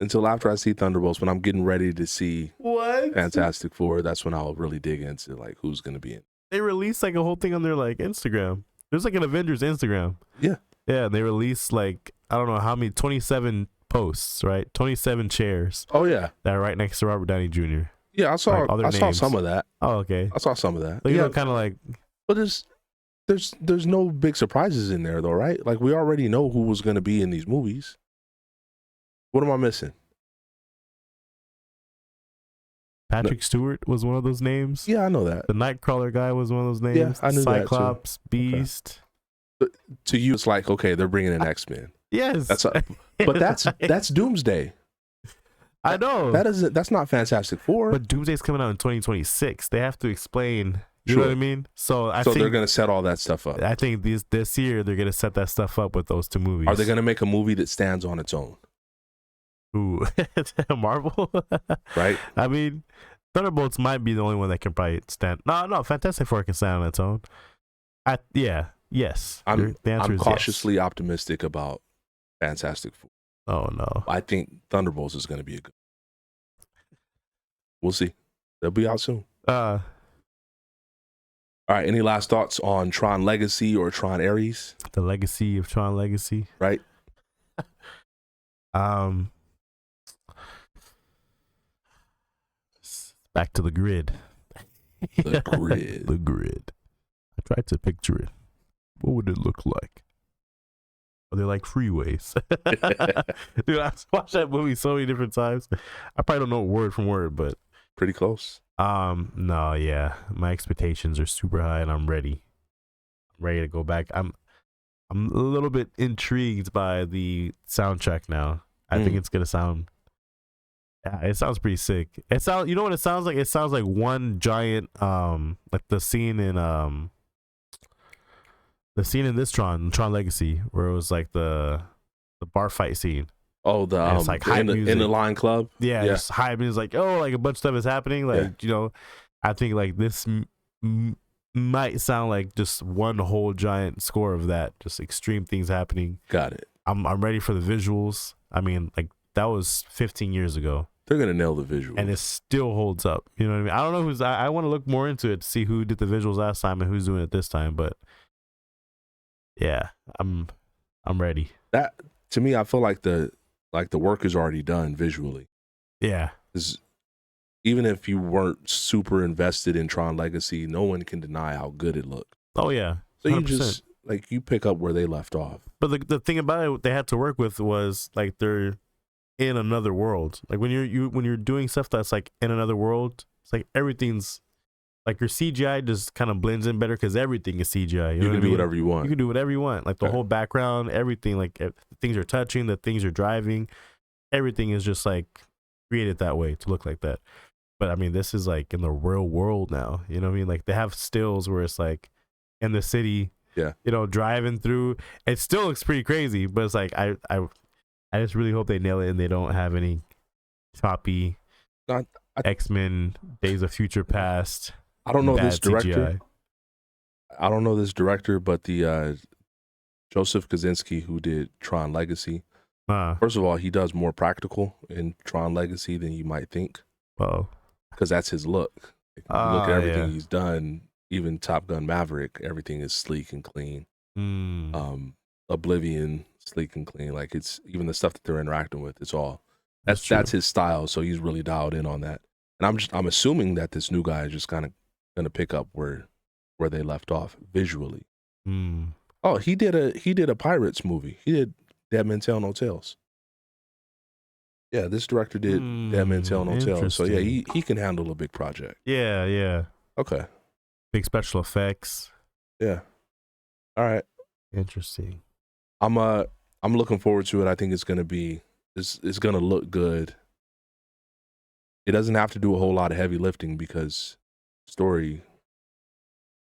Until after I see Thunderbolts, when I'm getting ready to see What? Fantastic Four, that's when I'll really dig into like who's gonna be in. They released like a whole thing on their like Instagram. There's like an Avengers Instagram. Yeah. Yeah, and they released like I don't know how many 27 posts, right? 27 chairs Oh yeah, that are right next to Robert Downey Jr. yeah. I saw Like, other saw names. some of that. Oh, okay. I saw some of that. So, you yeah, know, kind of like but there's no big surprises in there though, right? Like we already know who was gonna be in these movies. What am I missing? Patrick Stewart was one of those names. Yeah, I know that. The Nightcrawler guy was one of those names. I knew that, too. Cyclops, Beast. To you, it's like, okay, they're bringing in X-Men. Yes. But that's Doomsday. I know. That's not Fantastic Four. But Doomsday's coming out in 2026. They have to explain. You know Sure. what I mean? So I so think they're gonna set all that stuff up. I think this year they're gonna set that stuff up with those two movies. Are they gonna make a movie that stands on its own? Ooh, Marvel? Right? I mean, Thunderbolts might be the only one that can probably stand. No, Fantastic Four can stand on its own. Yes. I'm The answer is cautiously optimistic about Fantastic Four. yes. Oh no. I think Thunderbolts is gonna be a good. We'll see. They'll be out soon. All right. Any last thoughts on Tron Legacy or Tron Ares? The legacy of Tron Legacy. Right. Back to the grid. The grid. The grid. I tried to picture it. What would it look like? Are they like freeways? Dude, I've watched that movie so many different times. I probably don't know word from word, but Pretty close. no, yeah. My expectations are super high and I'm ready. I'm ready to go back. I'm a little bit intrigued by the soundtrack now. I think it's gonna sound it sounds pretty sick. You know what it sounds like? It sounds like one giant like the scene in this Tron Legacy where it was like the bar fight scene. Oh, And it's like hype in the music. line club. Yeah, just hype. It's like, oh, like a bunch of stuff is happening. Like, you know, I think like this might sound like just one whole giant score of that, just extreme things happening. Got it. I'm ready for the visuals. I mean, like that was 15 years ago, They're gonna nail the visual. and it still holds up. You know what I mean? I don't know who's. I want to look more into it to see who did the visuals last time and who's doing it this time. But yeah, I'm ready. That to me, I feel like the work is already done visually. Yeah, 'Cause even if you weren't super invested in Tron Legacy, no one can deny how good it looked. oh yeah. So you 100%. just like you pick up where they left off. But the thing about it, what they had to work with was like they're in another world. Like when you're doing stuff that's like in another world, it's like everything's like your CGI just kind of blends in better because everything is CGI. You know You what can I do mean? whatever you want. You can do whatever you want. Like the Okay. whole background, everything. Like the things are touching, the things are driving, everything is just like created that way to look like that. But I mean, this is like in the real world now. You know what I mean? Like they have stills where it's like in the city. Yeah. You know, driving through. It still looks pretty crazy, but it's like I I just really hope they nail it and they don't have any choppy X-Men Days of Future Past. I don't know bad this director. CGI. I don't know this director, but the Joseph Kosinski who did Tron Legacy. First of all, he does more practical in Tron Legacy than you might think. Oh, because that's his look. If you look at everything yeah. he's done, even Top Gun Maverick, everything is sleek and clean. Oblivion, sleek and clean. Like it's even the stuff that they're interacting with. It's all that's his style. So he's really dialed in on that. And I'm assuming that this new guy is just kind of gonna pick up where they left off visually. Oh, he did a Pirates movie. He did Dead Men Tell No Tales. Yeah, this director did Dead Men Tell No Tales. So yeah, he can handle a big project. Yeah. Okay. Big special effects. Yeah. All right. Interesting. I'm looking forward to it. I think it's gonna look good. It doesn't have to do a whole lot of heavy lifting because story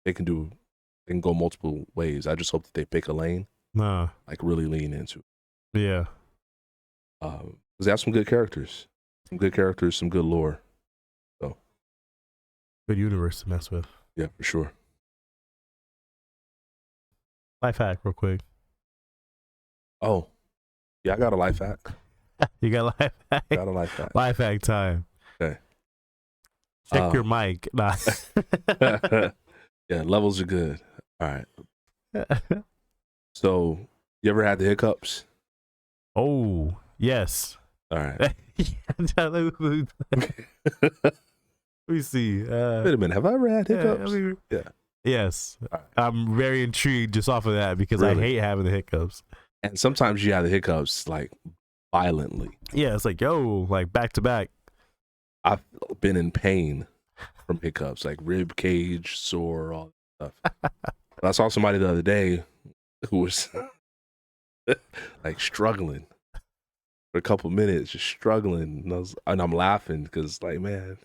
they can go multiple ways. I just hope that they pick a lane. Like really lean into it. Yeah. Because they have some good characters. Some good lore. So Good universe to mess with. yeah, for sure. Life hack real quick. Oh. Yeah, I got a life hack. You got life hack? Got a life hack. Life hack time. Okay. Check your mic. Nah. Yeah, levels are good. All right. So, you ever had the hiccups? Oh, yes. All right. Let me see. Wait a minute. Have I ever had hiccups? Yeah. Yes. Right. I'm very intrigued just off of that because I hate having the hiccups. And sometimes you have the hiccups like violently. Yeah, it's like, yo, like back to back. I've been in pain from hiccups, like rib cage, sore, all that stuff. I saw somebody the other day who was like struggling for a couple minutes, just struggling. And I'm laughing because, like, man.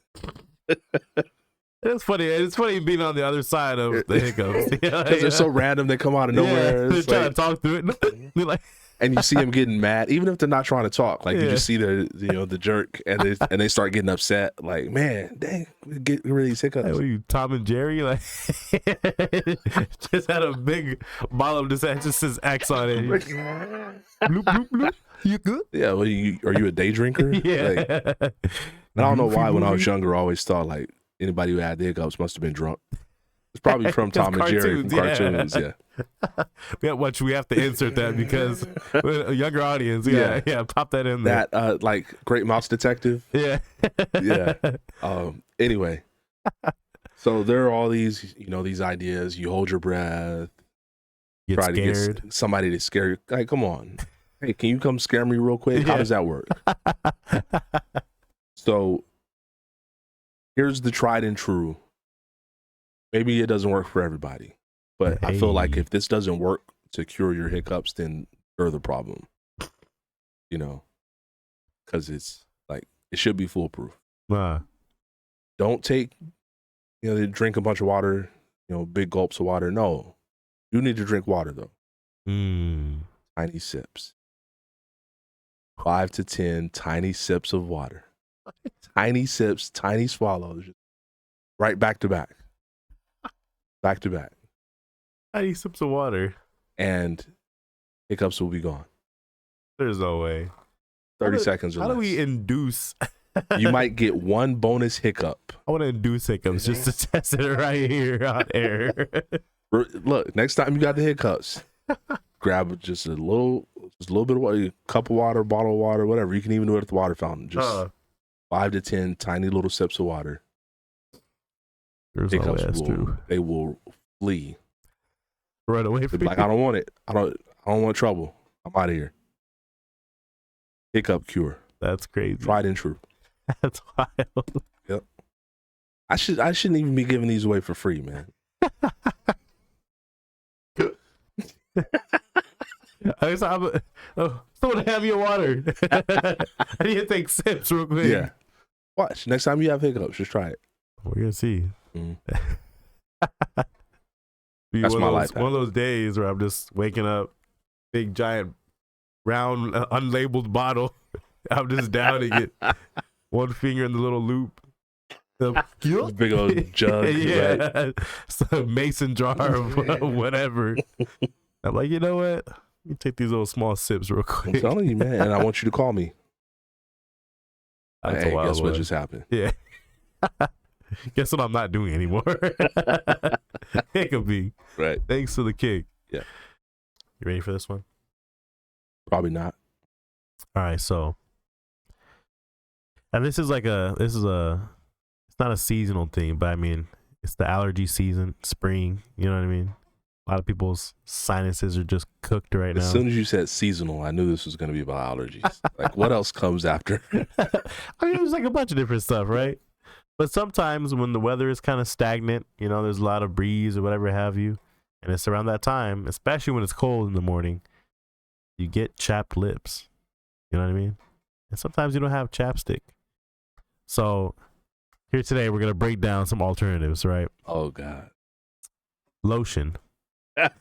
It's funny. It's funny being on the other side of the hiccups. Because they're so random, they come out of nowhere. They're It's trying like, to talk through it. They're like, and you see them getting mad, even if they're not trying to talk. Like you just see the jerk, and they start getting upset. Like, man, dang, get rid of these hiccups. Like, what are you, Tom and Jerry? Like, just had a big bottle of this that just says X on it. Bloop, bloop, bloop. You good? Yeah. Well, are you a day drinker? Yeah. Like, I don't know why when I was younger, I always thought like anybody who had the hiccups must have been drunk. It's probably from Tom and Jerry from cartoons. Yeah. We have to insert that because a younger audience. Yeah. Pop that in there. That like Great Mouse Detective. Yeah. Yeah. Anyway, so there are all these these ideas. You hold your breath. Get try scared. to get somebody to scare you. Like, come on. Hey, can you come scare me real quick? How does that work? So here's the tried and true. Maybe it doesn't work for everybody, but I feel like if this doesn't work to cure your hiccups, then you're the problem. Because it's like it should be foolproof. Don't take, drink a bunch of water, big gulps of water. No, you need to drink water though. Tiny sips. 5 to 10 tiny sips of water. Tiny sips, tiny swallows, right back to back. Back to back. Tiny sips of water. And hiccups will be gone. There's no way. 30 seconds or less. How do we induce? You might get one bonus hiccup. I want to induce hiccups just to test it right here on air. Look, next time you got the hiccups, grab just a little bit of water, a cup of water, bottle of water, whatever. You can even do it at the water fountain. Just 5 to 10 tiny little sips of water. Hiccups they will flee. Run away from like, I don't want it. I don't want trouble. I'm out of here. Hiccup cure. That's crazy. Tried and true. That's wild. Yep. I shouldn't even be giving these away for free, man. Someone have your water. I need to take sips real quick. Yeah. Watch. Next time you have hiccups, just try it. We're gonna see. That's my life. One of those days where I'm just waking up, big giant round unlabeled bottle. I'm just downing it. One finger in the little loop. This big old jug. Yeah, Right? it's a mason jar of whatever. I'm like, you know what? Let me take these little small sips real I'm quick. telling you, man. And I want you to call me. That's Hey, a wild guess what one. just happened? Yeah. Guess what I'm not doing anymore. It could be. Right. Thanks for the kick. Yeah. You ready for this one? Probably not. All right, so, and this is it's not a seasonal thing, but I mean, it's the allergy season, spring, you know what I mean? A lot of people's sinuses are just cooked right now. As soon as you said seasonal, I knew this was going to be about allergies. Like, what else comes after? I mean, there's like a bunch of different stuff, right? But sometimes when the weather is kind of stagnant, you know, there's a lot of breeze or whatever have you, and it's around that time, especially when it's cold in the morning, you get chapped lips. You know what I mean? And sometimes you don't have chapstick. So here today, we're going to break down some alternatives, right? Oh, God. Lotion. It's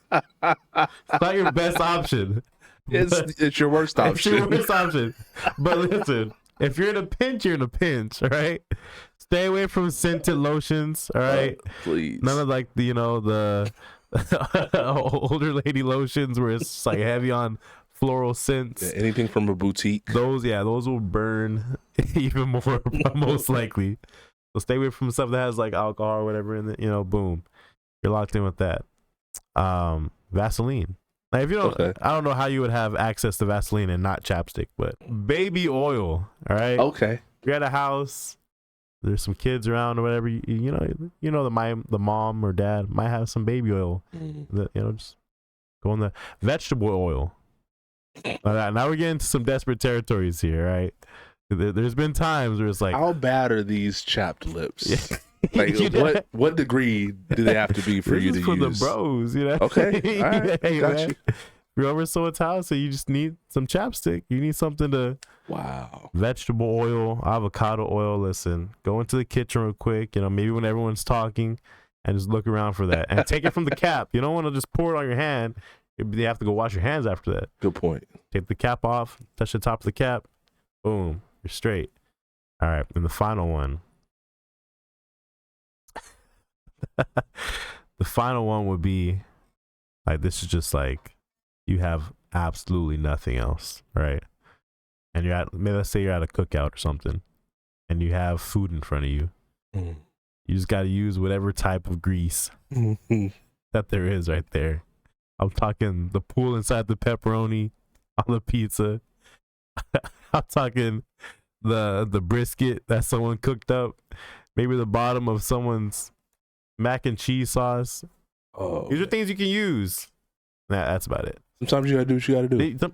not your best option. It's your worst It's your option. worst option. But listen, if you're in a pinch, you're in a pinch, all right? Stay away from scented lotions, all right? Please. None of like the, you know, the older lady lotions where it's like heavy on floral scents. Yeah, anything from a boutique. Those will burn even more, most likely. So stay away from stuff that has like alcohol or whatever in it, you know, boom. You're locked in with that. Vaseline. Now, if you don't, Okay. I don't know how you would have access to Vaseline and not chapstick, but baby oil, all right? Okay. You're at a house, there's some kids around or whatever, you know the mom or dad might have some baby oil. That, you know, just go in the vegetable oil. Now we're getting to some desperate territories here, right? There's been times where it's like, How bad are these chapped lips? Yeah. Like, You know? what degree do they have to be for this you is to for use? the bros, you know? Okay. All right. Hey, Got man. you. You're over someone's house and you just need some chapstick. You need something to Wow. vegetable oil, avocado oil. Listen, go into the kitchen real quick, you know, maybe when everyone's talking, and just look around for that. And take it from the cap. You don't want to just pour it on your hand. You have to go wash your hands after that. Good point. Take the cap off, touch the top of the cap, boom, you're straight. All right, and the final one. The final one would be like, this is just like you have absolutely nothing else, right? And maybe let's say you're at a cookout or something, and you have food in front of you. Mm. You just got to use whatever type of grease that there is right there. I'm talking the pool inside the pepperoni on the pizza. I'm talking the brisket that someone cooked up. Maybe the bottom of someone's mac and cheese sauce. Oh, These are things you can use. That's about it. sometimes you gotta do what you gotta do.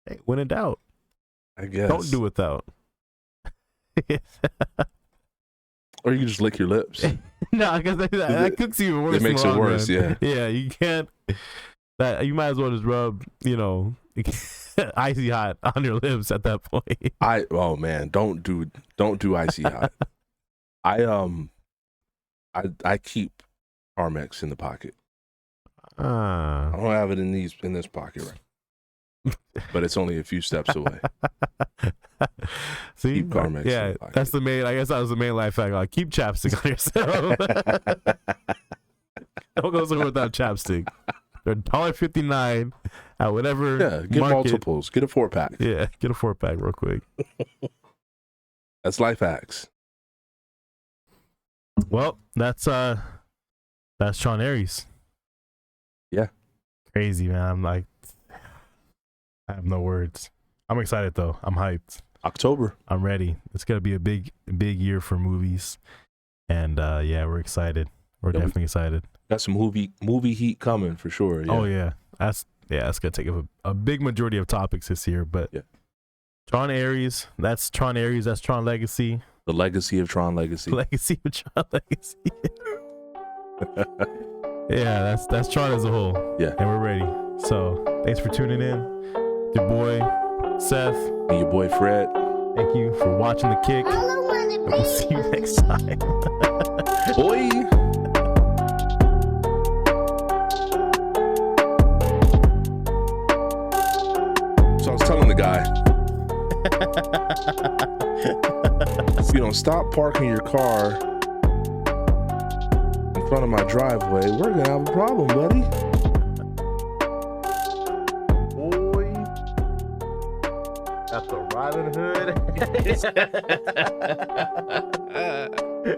Hey, when in doubt, I guess. don't do without. Or you can just lick your lips. No, because that cooks you even worse. It makes it in the long worse, run. yeah. Yeah, you can't. You might as well just rub, you know, icy hot on your lips at that point. Oh man, don't do icy hot. I keep Carmex in the pocket. I don't have it in this pocket, right? But it's only a few steps away. See, Keep Carmex in yeah, the pocket. that's the main. I guess that was the main life hack. Like, keep chapstick on yourself. Don't go somewhere without chapstick. They're $1.59 at whatever. Yeah, get market. multiples. Get a 4-pack. Yeah, get a 4-pack real quick. That's life hacks. Well, that's Tron Aries. Yeah. Crazy, man. I have no words. I'm excited though. I'm hyped. October. I'm ready. It's gonna be a big year for movies, and yeah, we're excited. We're definitely excited. Got some movie heat coming for sure. Yeah. Oh yeah, that's gonna take up a big majority of topics this year. But Yeah. Tron Aries, that's Tron Aries. That's Tron Legacy. The legacy of Tron Legacy. Legacy of Tron Legacy. Yeah, that's Tron as a whole. Yeah. And we're ready. So thanks for tuning in. Your boy Seth. And your boy Fred. Thank you for watching The Kick. And we'll see you next time. Boy. the guy. If you don't stop parking your car in front of my driveway, we're gonna have a problem, buddy. Boy, got the Robin Hood.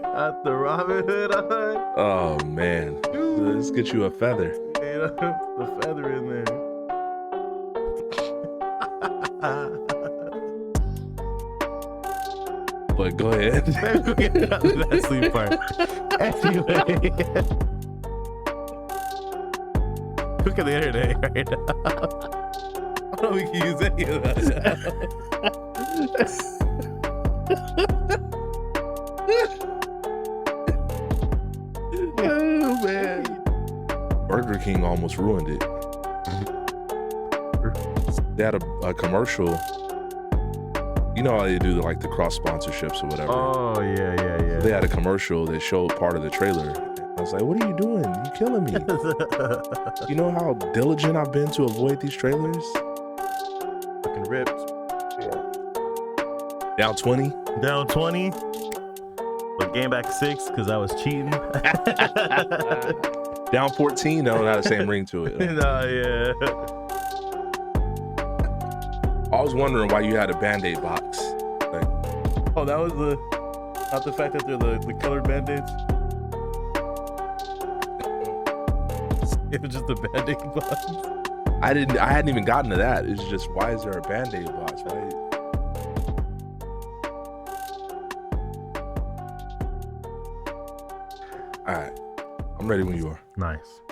Got the Robin Hood on. Oh man, let's get you a feather. The feather in there. But go ahead. That sleep part. Anyway, look at the internet right now. I don't know if we can use any of that. Oh man, Burger King almost ruined it. They had a commercial. You know how they do like the cross sponsorships or whatever. Oh yeah. They had a commercial that showed part of the trailer. I was like, what are you doing? You killing me. You know how diligent I've been to avoid these trailers? Fucking ripped. Down 20? Down 20. But game back 6 because I was cheating. Down 14? No, not the same ring to it. Nah, yeah. I was wondering why you had a Band-Aid box. Like, Oh, that was not the fact that they're the colored band-aids. It was just a band-aid box. I hadn't even gotten to that. It's just, why is there a Band-Aid box? Why? All right, I'm ready when you are. Nice.